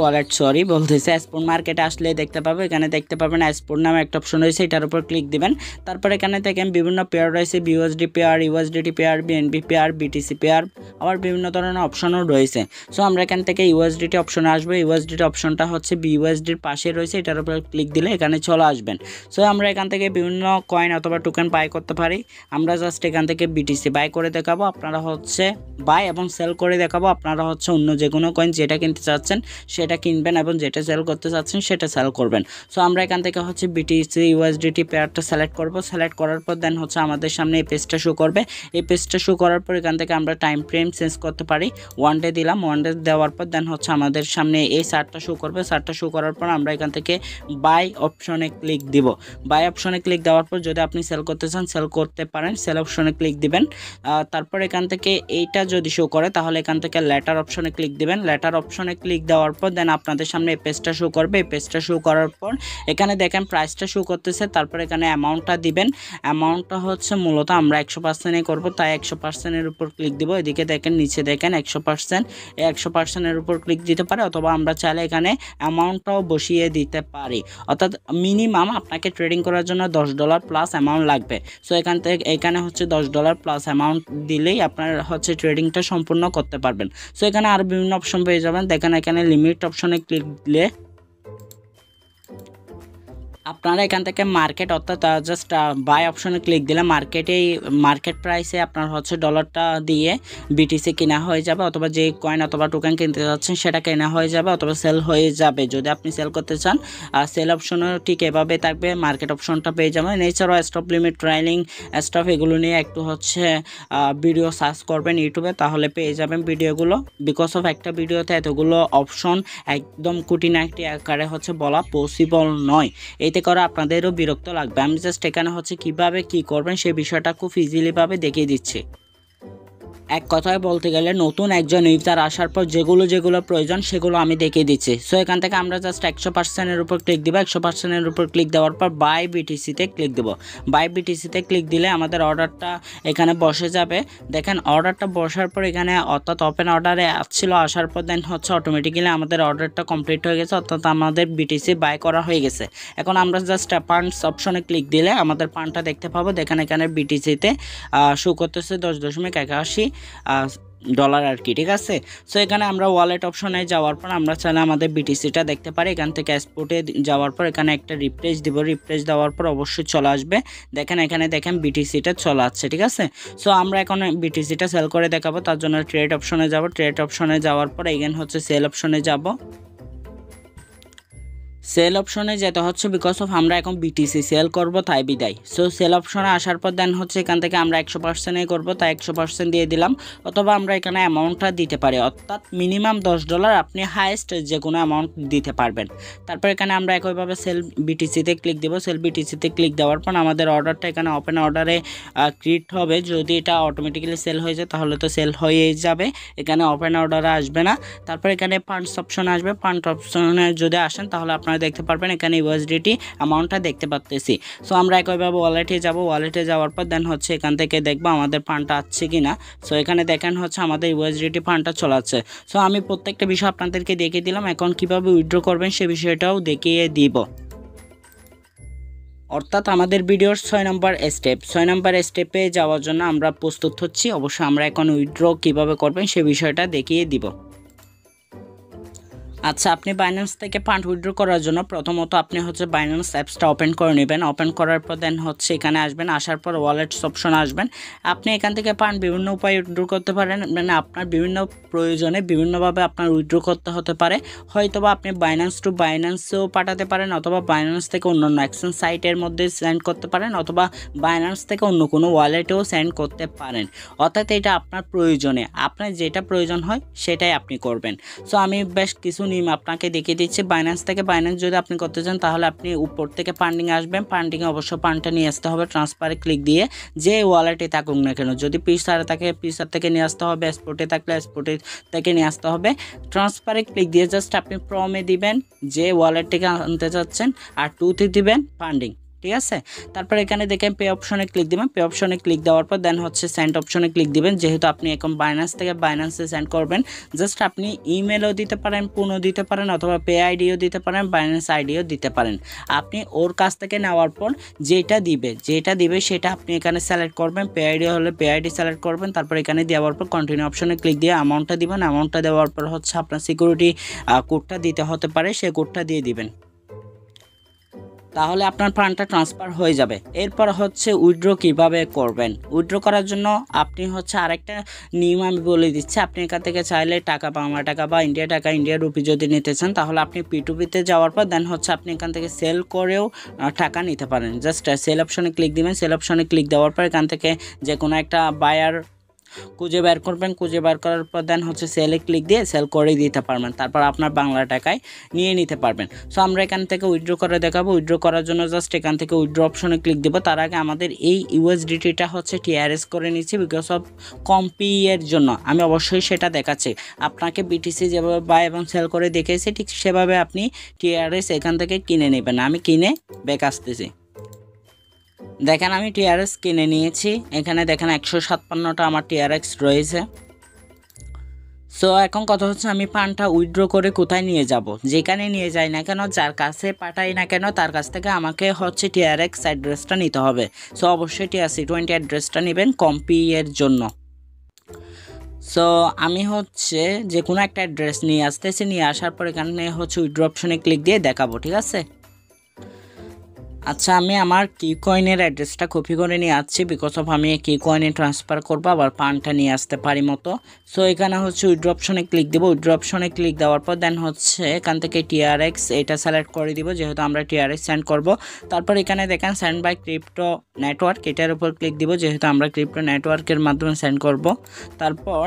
মার্কেটে আসলে দেখতে পাবো। এখানে দেখতে পাবেন স্পট নামে একটা অপশন রয়েছে, এটার উপর ক্লিক দিবেন। তারপর এখানে দেখেন বিভিন্ন পেয়ার রয়েছে, BUSD pair, USDT pair, BNB pair, BTC pair, আবার বিভিন্ন ধরনের অপশনও রয়েছে। সো আমরা এখান থেকে USDT অপশনে আসবো। USDT অপশনটা হচ্ছে BUSDর পাশে রয়েছে, এটার উপর ক্লিক দিলে এখানে চলে আসবেন। সো আমরা এখান থেকে বিভিন্ন কয়েন অথবা টোকেন বাই করতে পারি। আমরা জাস্ট এখান থেকে BTC বাই করে দেখাবো, আপনারা হচ্ছে বাই এবং সেল করে দেখাবো। আপনারা হচ্ছে অন্য যে কোনো কয়েন যেটা কিনতে চাচ্ছেন সেটা কিনবেন এবং যেটা সেল করতে চাচ্ছেন সেটা সেল করবেন। সো আমরা এখান থেকে হচ্ছে BTC USDT পেয়ারটা সিলেক্ট করব। সিলেক্ট করার পর দেন হচ্ছে আমাদের সামনে এই পেজটা শো করবে। এই পেজটা শো করার পর এখান থেকে আমরা টাইম ফ্রেম চেঞ্জ করতে পারি। 1 ডে দিলাম, 1 ডে দেওয়ার পর দেন হচ্ছে আমাদের সামনে এই চার্টটা শো করবে। চার্টটা শো করার পর আমরা এখান থেকে বাই অপশনে ক্লিক দিব। বাই অপশনে ক্লিক দেওয়ার পর যদি আপনি সেল করতে চান সেল করতে পারেন, সেল অপশনে ক্লিক দিবেন। তারপর এখান থেকে এইটা যদি শো করে তাহলে এখান থেকে লেটার অপশনে ক্লিক দিবেন। লেটার অপশনে ক্লিক দেওয়ার পর দেন আপনাদের সামনে এই পেজটা শো করবে। এই পেজটা শো করার পর এখানে দেখেন প্রাইসটা শো করতেছে, তারপর এখানে অ্যামাউন্টটা দিবেন। অ্যামাউন্টটা হচ্ছে মূলত আমরা 100%-এ করবো, তাই 100%-এর উপর ক্লিক দিব। এদিকে দেখেন নিচে দেখেন 100%, এই 100%-এর উপর ক্লিক দিতে পারে, অথবা আমরা চাইলে এখানে অ্যামাউন্টটাও বসিয়ে দিতে পারি। অর্থাৎ মিনিমাম আপনাকে ট্রেডিং করার জন্য $10 প্লাস অ্যামাউন্ট লাগবে। সো এখানে হচ্ছে $10 প্লাস অ্যামাউন্ট দিলেই আপনার হচ্ছে ট্রেডিংটা সম্পূর্ণ করতে পারবেন। সো এখানে আরো বিভিন্ন অপশন পেয়ে যাবেন। দেখেন এখানে লিমিট অপশনে ক্লিক দিলে আপনারা এখান থেকে মার্কেট অর্থাৎ জাস্ট বাই অপশনে ক্লিক দিলে মার্কেট প্রাইসে আপনার হচ্ছে ডলারটা দিয়ে BTC কেনা হয়ে যাবে, অথবা যে কয়েন অথবা টোকেন কিনতে যাচ্ছেন সেটা কেনা হয়ে যাবে অথবা সেল হয়ে যাবে। যদি আপনি সেল করতে চান সেল অপশনও ঠিক এভাবে থাকবে, মার্কেট অপশনটা পেয়ে যাবেন। এছাড়াও স্টপ লিমিট, ট্রাইলিং স্টপ এগুলো নিয়ে একটু হচ্ছে ভিডিও সার্চ করবেন ইউটিউবে, তাহলে পেয়ে যাবেন ভিডিওগুলো। বিকজ অফ একটা ভিডিওতে এতগুলো অপশন একদম খুঁটিনাটি আকারে হচ্ছে বলা পসিবল নয়, এতে করে আপনাদেরও বিরক্ত লাগবে। আমি জাস্ট এখানে হচ্ছে কিভাবে কি করবেন সেই বিষয়টা খুব ইজিলি ভাবে দেখিয়ে দিচ্ছি। এক কথায় বলতে গেলে নতুন একজন ইউজার আসার পর যেগুলো প্রয়োজন সেগুলো আমি দেখিয়ে দিচ্ছি। সো এখান থেকে আমরা জাস্ট 100%-এর উপর ক্লিক দিব। 100%-এর উপর ক্লিক দেওয়ার পর বাই BTC-তে ক্লিক দেব। বাই BTC-তে ক্লিক দিলে আমাদের অর্ডারটা এখানে বসে যাবে। দেখেন অর্ডারটা বসার পর এখানে অর্থাৎ ওপেন অর্ডারে আসছিল, আসার পর দেন হচ্ছে অটোমেটিক্যালি আমাদের অর্ডারটা কমপ্লিট হয়ে গেছে, অর্থাৎ আমাদের BTC বাই করা হয়ে গেছে। এখন আমরা জাস্ট ফান্ডস অপশনে ক্লিক দিলে আমাদের ফান্ডটা দেখতে পাবো। দেখেন এখানে BTC-তে শো করতেছে 10.81 ডলার আর কি, ঠিক আছে। সো এখানে আমরা ওয়ালেট অপশনে যাওয়ার পর আমরা চাইলে আমাদের বিটিসিটা দেখতে পারি। এখান থেকে এক্সপোর্টে যাওয়ার পর এখানে একটা রিফ্রেশ দিব, রিফ্রেশ দেওয়ার পর অবশ্যই চলে আসবে। দেখেন এখানে দেখেন বিটিসিটা চলে আসছে, ঠিক আছে। সো আমরা এখন বিটিসিটা সেল করে দেখাবো, তার জন্য ট্রেড অপশনে যাব। ট্রেড অপশনে যাওয়ার পর এখানে হচ্ছে সেল অপশনে যাব। সেল অপশনে যেতে হচ্ছে বিকজ অফ আমরা এখন বিটিসি সেল করব তাই বিদায়। সো সেল অপশনে আসার পর দেন হচ্ছে এখান থেকে আমরা 100%-এ করবো, তাই 100% দিয়ে দিলাম। অথবা আমরা এখানে অ্যামাউন্টটা দিতে পারি, অর্থাৎ মিনিমাম $10, আপনি হাইয়েস্ট যে কোনো অ্যামাউন্ট দিতে পারবেন। তারপর এখানে আমরা একইভাবে সেল বিটিসিতে ক্লিক দেবো। সেল বিটিসিতে ক্লিক দেওয়ার পর আমাদের অর্ডারটা এখানে ওপেন অর্ডারে ক্রিয়েট হবে। যদি এটা অটোমেটিক্যালি সেল হয়ে যায় তাহলে তো সেল হয়েই যাবে, এখানে ওপেন অর্ডারে আসবে না। তারপর এখানে ফান্ডস অপশন আসবে। ফান্ড অপশনে যদি আসেন তাহলে আপনারা দেখতে পারবেন এখানে ইউএসডিটি অ্যামাউন্টটা দেখতে পাচ্ছি। সো আমরা একইভাবে ওয়ালেটে যাব। ওয়ালেটে যাওয়ার পর দেন হচ্ছে এখান থেকে দেখবো আমাদের ফান্ডটা আসছে কিনা। সো এখানে দেখেন হচ্ছে আমাদের ইউএসডিটি ফান্ডটা চলে আসছে। সো আমি প্রত্যেকটা বিষয় আপনাদেরকে দেখিয়ে দিলাম, এখন কিভাবে উইথড্র করবেন সে বিষয়টাও দেখিয়ে দিব। অর্থাৎ আমাদের ভিডিওর 6 নম্বর স্টেপে যাওয়ার জন্য আমরা প্রস্তুত হচ্ছি। অবশ্যই আমরা এখন উইথড্র কিভাবে করবেন সে বিষয়টা দেখিয়ে দিব। আচ্ছা, আপনি বাইন্যান্স থেকে ফান্ড উইথড্র করার জন্য প্রথমত আপনি হচ্ছে বাইন্যান্স অ্যাপসটা ওপেন করে নেবেন। ওপেন করার পর দেন হচ্ছে এখানে আসবেন, আসার পর ওয়ালেটস অপশন আসবেন। আপনি এখান থেকে ফান্ড বিভিন্ন উপায়ে উইথড্র করতে পারেন, মানে আপনার বিভিন্ন প্রয়োজনে বিভিন্নভাবে আপনার উইথড্র করতে হতে পারে। হয়তোবা আপনি বাইন্যান্স টু বাইন্যান্সেও পাঠাতে পারেন, অথবা বাইন্যান্স থেকে অন্যান্য এক্সচেঞ্জ সাইটের মধ্যে সেন্ড করতে পারেন, অথবা বাইন্যান্স থেকে অন্য কোনো ওয়ালেটেও সেন্ড করতে পারেন। অর্থাৎ এটা আপনার প্রয়োজনে, আপনার যেটা প্রয়োজন হয় সেটাই আপনি করবেন। সো আমি বেশ কিছু নিয়ম আপনাকে দেখিয়ে দিচ্ছি। বাইন্যান্স থেকে বাইন্যান্স যদি আপনি করতে চান তাহলে আপনি উপর থেকে ফান্ডিং আসবেন। ফান্ডিংয়ে অবশ্য ফান্ডটা নিয়ে আসতে হবে ট্রান্সফারে ক্লিক দিয়ে, যে ওয়ালেটে থাকুক না কেন। যদি পিসারে থাকে পিসার থেকে নিয়ে আসতে হবে, এক্সপোর্টে থাকলে এক্সপোর্টে থেকে নিয়ে আসতে হবে। ট্রান্সফারে ক্লিক দিয়ে জাস্ট আপনি প্রমে দিবেন যে ওয়ালেট থেকে আনতে চাচ্ছেন, আর টুতে দিবেন ফান্ডিং, ঠিক আছে। তারপর এখানে দেখেন পে অপশনে ক্লিক দিবেন। পে অপশনে ক্লিক দেওয়ার পর দেন হচ্ছে সেন্ড অপশনে ক্লিক দিবেন। যেহেতু আপনি এখন বাইন্যান্স থেকে বাইন্যান্সে সেন্ড করবেন, জাস্ট আপনি ইমেলও দিতে পারেন, পুনও দিতে পারেন, অথবা পে আইডিও দিতে পারেন, বাইন্যান্স আইডিও দিতে পারেন। আপনি ওর কাছ থেকে নেওয়ার পর যেটা দিবে সেটা আপনি এখানে সিলেক্ট করবেন। পে আইডি হলে পে আইডি সিলেক্ট করবেন। তারপর এখানে দেওয়ার পর কন্টিনিউ অপশনে ক্লিক দিয়ে অ্যামাউন্টটা দিবেন। অ্যামাউন্টটা দেওয়ার পর হচ্ছে আপনার সিকিউরিটি কোডটা দিতে হতে পারে, সেই কোডটা দিয়ে দিবেন, তাহলে আপনার ফান্ডটা ট্রান্সফার হয়ে যাবে। এরপর হচ্ছে উইথড্র কিভাবে করবেন। উইথড্র করার জন্য আপনি হচ্ছে আরেকটা নিয়ম আমি বলে দিচ্ছি। আপনি এখান থেকে চাইলে টাকা, বাংলা টাকা বা ইন্ডিয়া টাকা, ইন্ডিয়া রুপি যদি নিতে চান তাহলে আপনি P2P-তে যাওয়ার পর দেন হচ্ছে আপনি এখান থেকে সেল করেও টাকা নিতে পারেন। জাস্ট সেল অপশনে ক্লিক দিবেন। সেল অপশনে ক্লিক দেওয়ার পর এখান থেকে যে কোনো একটা বায়ার খুঁজে বের করবেন। খুঁজে বের করার পর দেন হচ্ছে সেলে ক্লিক দিয়ে সেল করে দিতে পারবেন। তারপর আপনার বাংলা টাকায় নিয়ে নিতে পারবেন। সো আমরা এখান থেকে উইথড্র করে দেখাবো। উইথড্র করার জন্য জাস্ট এখান থেকে উইথড্র অপশনে ক্লিক দেবো। তার আগে আমাদের এই ইউএসডিটিটা হচ্ছে TRS করে নিচ্ছি বিকজ অফ কম্পি এর জন্য। আমি অবশ্যই সেটা দেখাচ্ছি আপনাকে। বিটিসি যেভাবে বাই এবং সেল করে দেখেছি ঠিক সেভাবে আপনি TRS এখান থেকে কিনে নেবেন। আমি কিনে ব্যাক আসতেছি। দেখেন আমি TRS কিনে নিয়েছি। এখানে দেখেন 157টা আমার TRX রয়েছে। সো এখন কথা হচ্ছে আমি ফান্ডটা উইথড্র করে কোথায় নিয়ে যাব। যেখানে নিয়ে যাই না কেন, যার কাছে পাঠাই না কেন, তার কাছ থেকে আমাকে হচ্ছে TRX অ্যাড্রেসটা নিতে হবে। সো অবশ্যই TRC20 অ্যাড্রেসটা নেবেন কম্পি এর জন্য। সো আমি হচ্ছে যে কোনো একটা অ্যাড্রেস নিয়ে আসতেছি। নিয়ে আসার পর এখানে হচ্ছে উইথড্র অপশনে ক্লিক দিয়ে দেখাবো, ঠিক আছে। আচ্ছা, আমি আমার কিকয়েনের অ্যাড্রেসটা কপি করে নিয়ে আসছি বিকজ অফ আমি কিকয়েনে ট্রান্সফার করবো, আবার ফান্ডটা নিয়ে আসতে পারি মতো। সো এখানে হচ্ছে উইথড্র অপশনে ক্লিক দেবো। উইথড্র অপশনে ক্লিক দেওয়ার পর দেন হচ্ছে এখান থেকে TRX এটা সিলেক্ট করে দিব, যেহেতু আমরা TRX সেন্ড করব। তারপর এখানে দেখেন সেন্ড বাই ক্রিপ্টো নেটওয়ার্ক, এটার উপর ক্লিক দিব, যেহেতু আমরা ক্রিপ্টো নেটওয়ার্কের মাধ্যমে সেন্ড করব। তারপর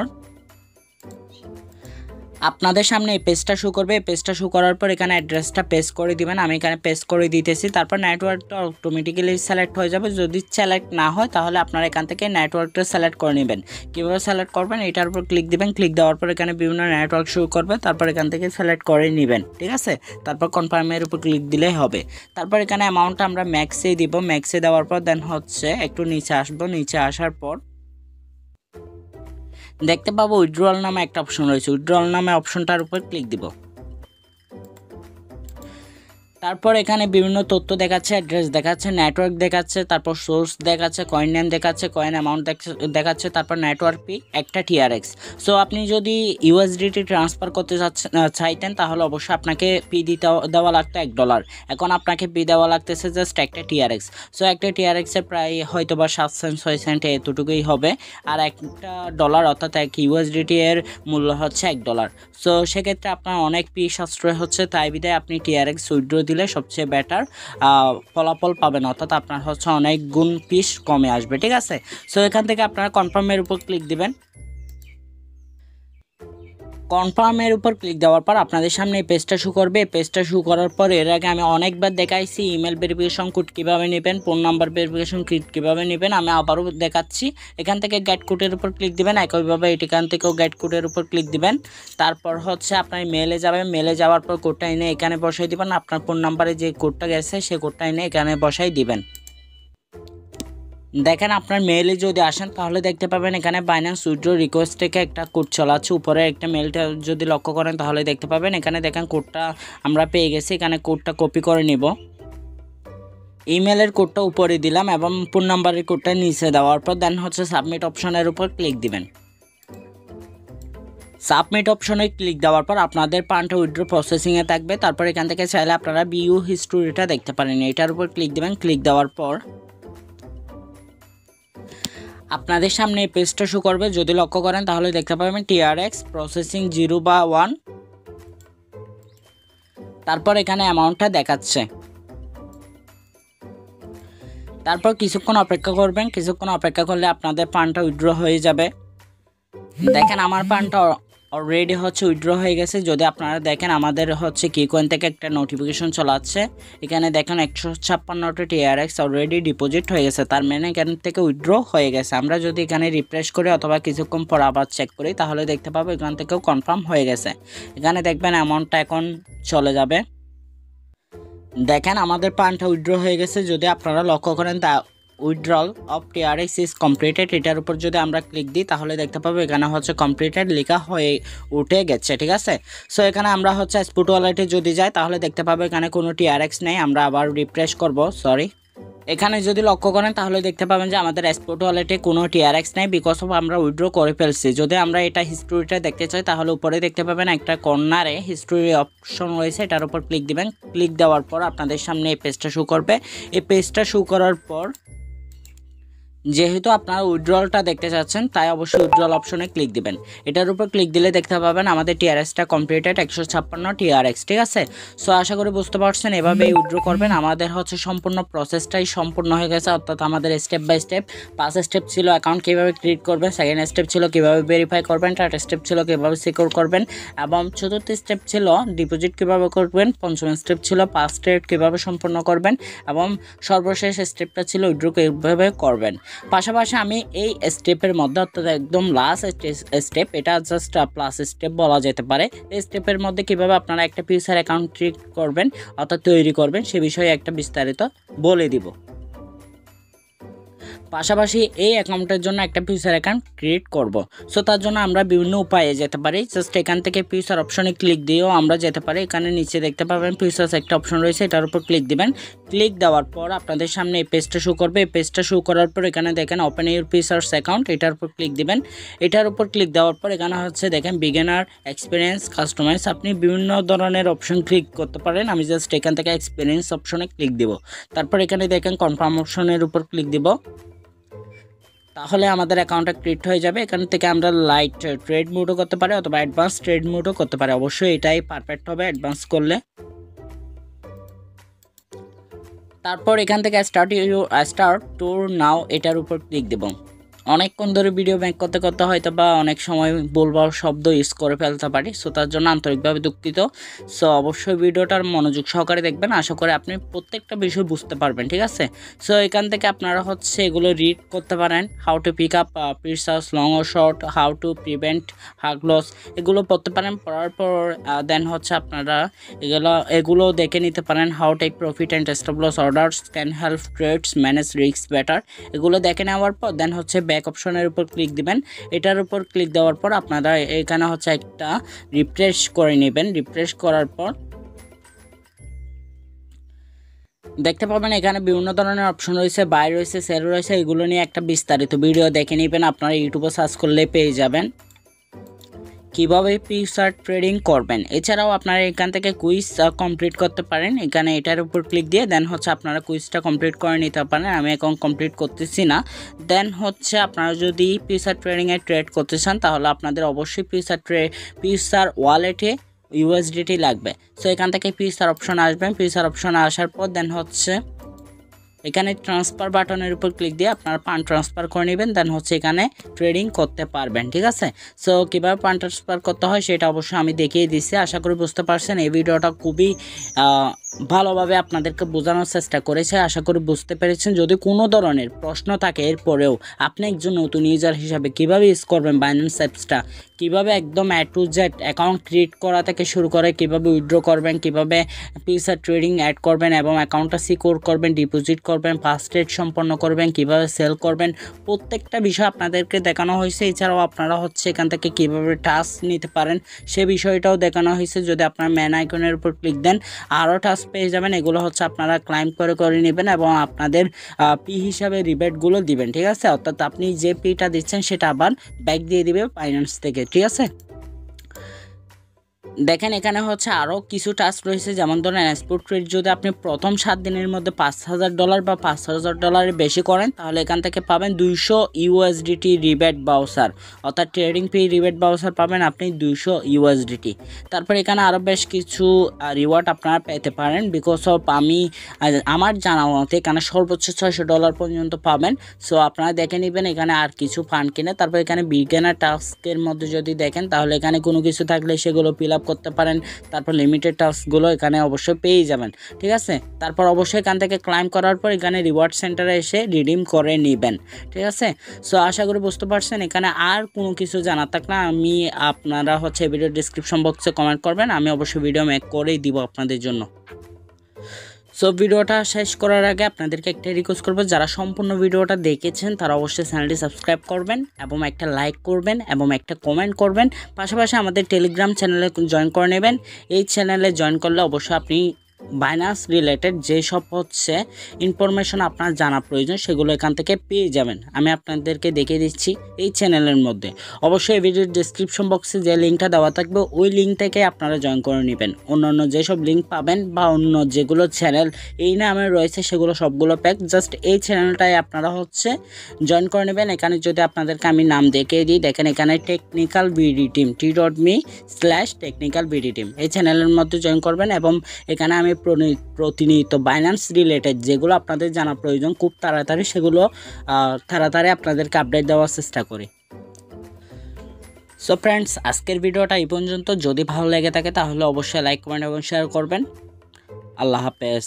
আপনাদের সামনে এই পেজটা শো করবে। এই পেজটা শো করার পর এখানে অ্যাড্রেসটা পেস্ট করে দিবেন। আমি এখানে পেস্ট করে দিতেছি। তারপর নেটওয়ার্কটা অটোমেটিক্যালি সিলেক্ট হয়ে যাবে। যদি সিলেক্ট না হয় তাহলে আপনারা এখান থেকে নেটওয়ার্কটা সিলেক্ট করে নেবেন। কীভাবে সিলেক্ট করবেন, এটার উপর ক্লিক দিবেন। ক্লিক দেওয়ার পর এখানে বিভিন্ন নেটওয়ার্ক শো করবে। তারপর এখান থেকে সিলেক্ট করে নেবেন, ঠিক আছে। তারপর কনফার্মের উপর ক্লিক দিলেই হবে। তারপর এখানে অ্যামাউন্টটা আমরা ম্যাক্সে দিব। ম্যাক্সে দেওয়ার পর দেন হচ্ছে একটু নিচে আসবো। নিচে আসার পর দেখতে পাবো উইথড্রয়াল নামে একটা অপশন রয়েছে। উইথড্রয়াল নামে অপশনটার উপর ক্লিক দিব। তারপর এখানে বিভিন্ন তথ্য দেখাচ্ছে, অ্যাড্রেস দেখাচ্ছে, নেটওয়ার্ক দেখাচ্ছে, তারপর সোর্স দেখাচ্ছে, কয়েন নেম দেখাচ্ছে, কয়েন অ্যামাউন্ট দেখাচ্ছে, তারপর নেটওয়ার্ক ফি একটা টিআরএক্স। সো আপনি যদি ইউএসডিটি ট্রান্সফার করতে চাইতেন তাহলে অবশ্যই আপনাকে ফি দেওয়া লাগতো $1। এখন আপনাকে ফি দেওয়া লাগতেছে জাস্ট একটা টিআরএক্স। সো একটা টিআরএক্সের প্রায় হয়তো বা 7 সেন্ট 6 সেন্ট এতটুকুই হবে, আর একটা ডলার অর্থাৎ এক ইউএসডিটি এর মূল্য হচ্ছে $1। সো সেক্ষেত্রে আপনার অনেক ফি সাশ্রয় হচ্ছে, তাই বিধায় আপনি টিআরএক্স উইথড্র দিলে সবচেয়ে বেটার ফলাফল পাবেন, অর্থাৎ আপনার হচ্ছে অনেক গুণ পিস কমে আসবে। ঠিক আছে, সো এখান থেকে আপনারা কনফার্মের উপর ক্লিক দিবেন। কনফার্মের উপর ক্লিক দেওয়ার পর আপনাদের সামনে এই পেজটা শো করবে। পেজটা শো করার পর এর আগে আমি অনেকবার দেখাইছি ইমেল ভেরিফিকেশন কোড কীভাবে নেবেন, ফোন নাম্বার ভেরিফিকেশন কোড কীভাবে নেবেন, আমি আবারও দেখাচ্ছি। এখান থেকে গেট কোডের উপর ক্লিক দিবেন, একইভাবে এখান থেকেও গেট কোডের উপর ক্লিক দিবেন। তারপর হচ্ছে আপনার মেলে যাবেন, মেলে যাওয়ার পর কোডটা এনে এখানে বসাই দিবেন। আপনার ফোন নাম্বারে যে কোডটা গেছে সেই কোডটা এনে এখানে বসাই দিবেন। দেখেন আপনার মেইলে যদি আসেন তাহলে দেখতে পাবেন এখানে বাইন্যান্স উইথড্র রিকোয়েস্ট থেকে একটা কোড চলা আছে, উপরে একটা মেলটা যদি লক্ষ্য করেন তাহলে দেখতে পাবেন এখানে দেখেন কোডটা আমরা পেয়ে গেছি। এখানে কোডটা কপি করে নিব, ইমেলের কোডটা উপরে দিলাম এবং ফোন নাম্বারের কোডটা নিচে দেওয়ার পর দেন হচ্ছে সাবমিট অপশনের উপর ক্লিক দিবেন। সাবমিট অপশনে ক্লিক দেওয়ার পর আপনাদের ফান্ডটা উইথড্র প্রসেসিংয়ে থাকবে। তারপর এখান থেকে চাইলে আপনারা ভিউ হিস্টোরিটা দেখতে পারেন, এটার উপর ক্লিক দিবেন। ক্লিক দেওয়ার পর আপনাদের সামনে এই পেজটা শো করবে, যদি লক্ষ্য করেন তাহলে দেখতে পাবেন টিআরএক্স প্রসেসিং 0 বা 1। তারপর এখানে অ্যামাউন্টটা দেখাচ্ছে। তারপর কিছুক্ষণ অপেক্ষা করবেন, কিছুক্ষণ অপেক্ষা করলে আপনাদের ফান্ডটা উইথড্র হয়ে যাবে। দেখেন আমার ফান্ডটা অলরেডি হচ্ছে উইথড্র হয়ে গেছে। যদি আপনারা দেখেন আমাদের হচ্ছে কিকয়েন থেকে একটা নোটিফিকেশন চলাচ্ছে, এখানে দেখেন 156টা টিআরএক্স অলরেডি ডিপোজিট হয়ে গেছে, তার মানে এখান থেকে উইথড্র হয়ে গেছে। আমরা যদি এখানে রিফ্রেশ করি অথবা কিছুক্ষণ পর আবার চেক করি তাহলে দেখতে পাবো এখান থেকেও কনফার্ম হয়ে গেছে। এখানে দেখবেন অ্যামাউন্টটা এখন চলে যাবে। দেখেন আমাদের ফান্ডটা উইথড্র হয়ে গেছে। যদি আপনারা লক্ষ্য করেন তা withdrawal of TRX is completed, এটার উপর যদি আমরা ক্লিক দিই তাহলে দেখতে পাবো এখানে হচ্ছে কমপ্লিটেড লেখা হয়ে উঠে গেছে। ঠিক আছে, সো এখানে আমরা হচ্ছে স্পট ওয়ালেটে যদি যাই তাহলে দেখতে পাবো এখানে কোনো টিআরএক্স নেই। আমরা আবার রিফ্রেশ করব, সরি। এখানে যদি লক্ষ্য করেন তাহলে দেখতে পাবেন যে আমাদের স্পট ওয়ালেটে কোনো টিআরএক্স নেই, বিকজ অফ আমরা উইথড্র করে ফেলছি। যদি আমরা এটা হিস্টোরিটা দেখতে চাই তাহলে উপরে দেখতে পাবেন একটা কর্নারে হিস্টোরি অপশন রয়েছে, এটার উপর ক্লিক দিবেন। ক্লিক দেওয়ার পর আপনাদের সামনে এই পেজটা শো করবে। এই পেজটা শো করার পর যেহেতু আপনারা উইথড্রলটা দেখতে চাচ্ছেন তাই অবশ্যই উইথড্রল অপশনে ক্লিক দিবেন। এটার উপর ক্লিক দিলে দেখতে পাবেন আমাদের টিআরএক্সটা কমপ্লিটেড 156 টিআরএক্স। ঠিক আছে, সো আশা করি বুঝতে পারছেন, এভাবেই উইথড্র করবেন। আমাদের হচ্ছে সম্পূর্ণ প্রসেসটাই সম্পূর্ণ হয়ে গেছে, অর্থাৎ আমাদের স্টেপ বাই স্টেপ 5 স্টেপ ছিল অ্যাকাউন্ট কীভাবে ক্রিয়েট করবেন, সেকেন্ড স্টেপ ছিল কীভাবে ভেরিফাই করবেন, থার্ড স্টেপ ছিল কীভাবে সিকিউর করবেন, এবং চতুর্থ স্টেপ ছিল ডিপোজিট কীভাবে করবেন, পঞ্চম স্টেপ ছিল পাস ট্রেড কীভাবে সম্পূর্ণ করবেন, এবং সর্বশেষ স্টেপটা ছিল উইথড্র কীভাবে করবেন। পাশাপাশি আমি এই স্টেপের মধ্যে অর্থাৎ একদম লাস্ট স্টেপ, এটা জাস্ট প্লাস স্টেপ বলা যেতে পারে, এই স্টেপের মধ্যে কিভাবে আপনারা একটা ফিউচার অ্যাকাউন্ট ক্রিয়েট করবেন অর্থাৎ তৈরি করবেন সে বিষয়ে একটা বিস্তারিত বলে দিব। পাশাপাশি এই অ্যাকাউন্টের জন্য একটা ফিউচার অ্যাকাউন্ট ক্রিয়েট করব। সো তার জন্য আমরা বিভিন্ন উপায়ে যেতে পারি। জাস্ট এখান থেকে ফিউচার অপশনে ক্লিক দিয়েও আমরা যেতে পারি। এখানে নিচে দেখতে পাবেন ফিউচার্স একটা অপশন রয়েছে, এটার উপর ক্লিক দিবেন। ক্লিক দেওয়ার পর আপনাদের সামনে এই পেজটা শো করবে। এই পেজটা শো করার পর এখানে দেখেন ওপেন ইউর ফিউচার্স অ্যাকাউন্ট, এটার উপর ক্লিক দিবেন। এটার উপর ক্লিক দেওয়ার পর এখানে হচ্ছে দেখেন বিগিনার, এক্সপিরিয়েন্স, কাস্টমাইজ, আপনি বিভিন্ন ধরনের অপশন ক্লিক করতে পারেন। আমি জাস্ট এখান থেকে এক্সপিরিয়েন্স অপশনে ক্লিক দিব। তারপর এখানে দেখেন কনফার্ম অপশনের উপর ক্লিক দিব, তাহলে আমাদের অ্যাকাউন্টটা ক্রিয়েট হয়ে যাবে। এখান থেকে আমরা লাইট ট্রেড মোডও করতে পারি অথবা অ্যাডভান্স ট্রেড মোডও করতে পারি। অবশ্যই এটাই পারফেক্ট হবে অ্যাডভান্স করলে। তারপর এখান থেকে স্টার্ট টুর নাও, এটার উপর ক্লিক দেব। অনেকক্ষণ ধরে ভিডিও ব্যাক করতে করতে হয়তো বা অনেক সময় বলবার শব্দ ইউজ করে ফেলতে পারি, সো তার জন্য আন্তরিকভাবে দুঃখিত। সো অবশ্যই ভিডিওটার মনোযোগ সহকারে দেখবেন, আশা করি আপনি প্রত্যেকটা বিষয় বুঝতে পারবেন। ঠিক আছে, সো এখান থেকে আপনারা হচ্ছে এগুলো রিড করতে পারেন। How to pick up precise long ও short, how to prevent huge loss, এগুলো পড়তে পারেন। পড়ার পর দেন হচ্ছে আপনারা এগুলো দেখে নিতে পারেন। How take profit and stop loss orders can help trades manage risk better, এগুলো দেখে নেওয়ার পর দেন হচ্ছে ব্যাক অপশনের উপর ক্লিক দিবেন। এটার উপর ক্লিক দেওয়ার পর আপনারা এখানে হচ্ছে একটা রিফ্রেশ করে নেবেন। রিফ্রেশ করার পর দেখতে পাবেন এখানে বিভিন্ন ধরনের অপশন রয়েছে, বাই রয়েছে, সেল রয়েছে, এগুলো নিয়ে একটা বিস্তারিত ভিডিও দেখে নেবেন, আপনারা ইউটিউবে সার্চ করলে পেয়ে যাবেন কিভাবে ফিউচার ট্রেডিং করবেন। এছাড়াও আপনারা এখান থেকে কুইজ কমপ্লিট করতে পারেন, এখানে এটার উপর ক্লিক দিয়ে দেন হচ্ছে আপনারা কুইজটা কমপ্লিট করে নিতে পারেন। আমি এখন কমপ্লিট করতেছি না। দেন হচ্ছে আপনারা যদি ফিউচার ট্রেডিংয়ে ট্রেড করতে চান তাহলে আপনাদের অবশ্যই ফিউচার ওয়ালেটে ইউএসডিটি লাগবে। সো এখান থেকে ফিউচার অপশন আসবেন, ফিউচার অপশন আসার পর দেন হচ্ছে এখানে ট্রান্সফার বাটনের উপর ক্লিক দিয়ে আপনারা ফান্ড ট্রান্সফার করে নেবেন, দেন হচ্ছে এখানে ট্রেডিং করতে পারবেন। ঠিক আছে, সো কীভাবে ফান্ড ট্রান্সফার করতে হয় সেটা অবশ্যই আমি দেখিয়ে দিচ্ছি। আশা করি বুঝতে পারছেন। এই ভিডিওটা খুবই ভালোভাবে আপনাদেরকে বোঝানোর চেষ্টা করেছে, আশা করি বুঝতে পেরেছেন। যদি কোনো ধরনের প্রশ্ন থাকে এরপরেও আপনি একজন নতুন ইউজার হিসাবে কীভাবে ইউজ করবেন বাইন্যান্স অ্যাপসটা, কীভাবে একদম A to Z account create করা থেকে শুরু করে কীভাবে উইথড্র করবেন, কীভাবে ফিউচার ট্রেডিং অ্যাড করবেন এবং অ্যাকাউন্টটা সিকিউর করবেন, ডিপোজিট করবেন, ফাস্ট ট্রেড সম্পন্ন করবেন, কীভাবে সেল করবেন, প্রত্যেকটা বিষয় আপনাদেরকে দেখানো হয়েছে। এছাড়াও আপনারা হচ্ছে এখান থেকে কীভাবে টাস্ক নিতে পারেন সে বিষয়টাও দেখানো হয়েছে। যদি আপনার ম্যান আইকনের উপর ক্লিক দেন আরও টাস্ক পেয়ে যাবেন, এগুলো হচ্ছে আপনারা ক্লাইম করে নেবেন এবং আপনাদের পি হিসাবে রিবেটগুলো দিবেন। ঠিক আছে, অর্থাৎ আপনি যে পিটা দিচ্ছেন সেটা আবার ব্যাক দিয়ে দিবে বাইন্যান্স থেকে। ঠিক আছে, দেখেন এখানে হচ্ছে আরও কিছু টাস্ক রয়েছে, যেমন ধরেন স্পট ট্রেড যদি আপনি প্রথম 7 দিনের মধ্যে $5,000 বা $5,000 বেশি করেন তাহলে এখান থেকে পাবেন 200 ইউএসডিটি রিবেট বাউচার, অর্থাৎ ট্রেডিং ফি রিবেট বাউচার পাবেন আপনি 200 ইউএসডিটি। তারপর এখানে আরও বেশ কিছু রিওয়ার্ড আপনারা পেতে পারেন। বিকজ অফ আমার জানা মতে এখানে সর্বোচ্চ $600 পর্যন্ত পাবেন। সো আপনারা দেখে নেবেন এখানে আর কিছু ফান্ড কিনে। তারপর এখানে বিগিনার টাস্কের মধ্যে যদি দেখেন তাহলে এখানে কোনো কিছু থাকলে সেগুলো ফিল আপ করতে পারেন। তারপর লিমিটেড টাস্কগুলো এখানে অবশ্যই পেয়ে যাবেন। ঠিক আছে, তারপর অবশ্যই এখান থেকে ক্লাইম করার পর এখানে রিওয়ার্ড সেন্টারে এসে রিডিম করে নেবেন। ঠিক আছে, সো আশা করি বুঝতে পারছেন। এখানে আর কোনো কিছু জানার থাকলে আপনারা হচ্ছে ভিডিও ডিসক্রিপশন বক্সে কমেন্ট করবেন, আমি অবশ্যই ভিডিও মেক করেই দিব আপনাদের জন্য। সো ভিডিওটা শেষ করার আগে আপনাদেরকে একটা রিকোয়েস্ট করবো, যারা সম্পূর্ণ ভিডিওটা দেখেছেন তারা অবশ্যই চ্যানেলটি সাবস্ক্রাইব করবেন এবং একটা লাইক করবেন এবং একটা কমেন্ট করবেন। পাশাপাশি আমাদের টেলিগ্রাম চ্যানেলে জয়েন করে নেবেন। এই চ্যানেলে জয়েন করলে অবশ্যই আপনি বাইন্যান্স রিলেটেড যেসব হচ্ছে ইনফরমেশন আপনার জানা প্রয়োজন সেগুলো এখান থেকে পেয়ে যাবেন। আমি আপনাদেরকে দেখিয়ে দিচ্ছি এই চ্যানেলের মধ্যে। অবশ্যই এই ভিডিওর ডিসক্রিপশন বক্সে যে লিঙ্কটা দেওয়া থাকবে ওই লিঙ্ক থেকে আপনারা জয়েন করে নেবেন। অন্যান্য যেসব লিঙ্ক পাবেন বা অন্য যেগুলো চ্যানেল এই নামে রয়েছে সেগুলো সবগুলো প্যাক, জাস্ট এই চ্যানেলটাই আপনারা হচ্ছে জয়েন করে নেবেন। এখানে যদি আপনাদেরকে আমি নাম দেখিয়ে দিই, দেখেন এখানে টেকনিক্যাল বিডি টিম t.me/টেকনিক্যাল বিডি টিম এই চ্যানেলের মধ্যে জয়েন করবেন এবং এখানে আমি প্রতিনিয়ত বাইন্যান্স রিলেটেড যেগুলো আপনাদের জানা প্রয়োজন খুব তাড়াতাড়ি সেগুলো আপনাদেরকে আপডেট দেওয়ার চেষ্টা করি। সো ফ্রেন্ডস, আজকের ভিডিওটা এই পর্যন্ত। যদি ভালো লেগে থাকে তাহলে অবশ্যই লাইক কমেন্ট এবং শেয়ার করবেন। আল্লাহ হাফেজ।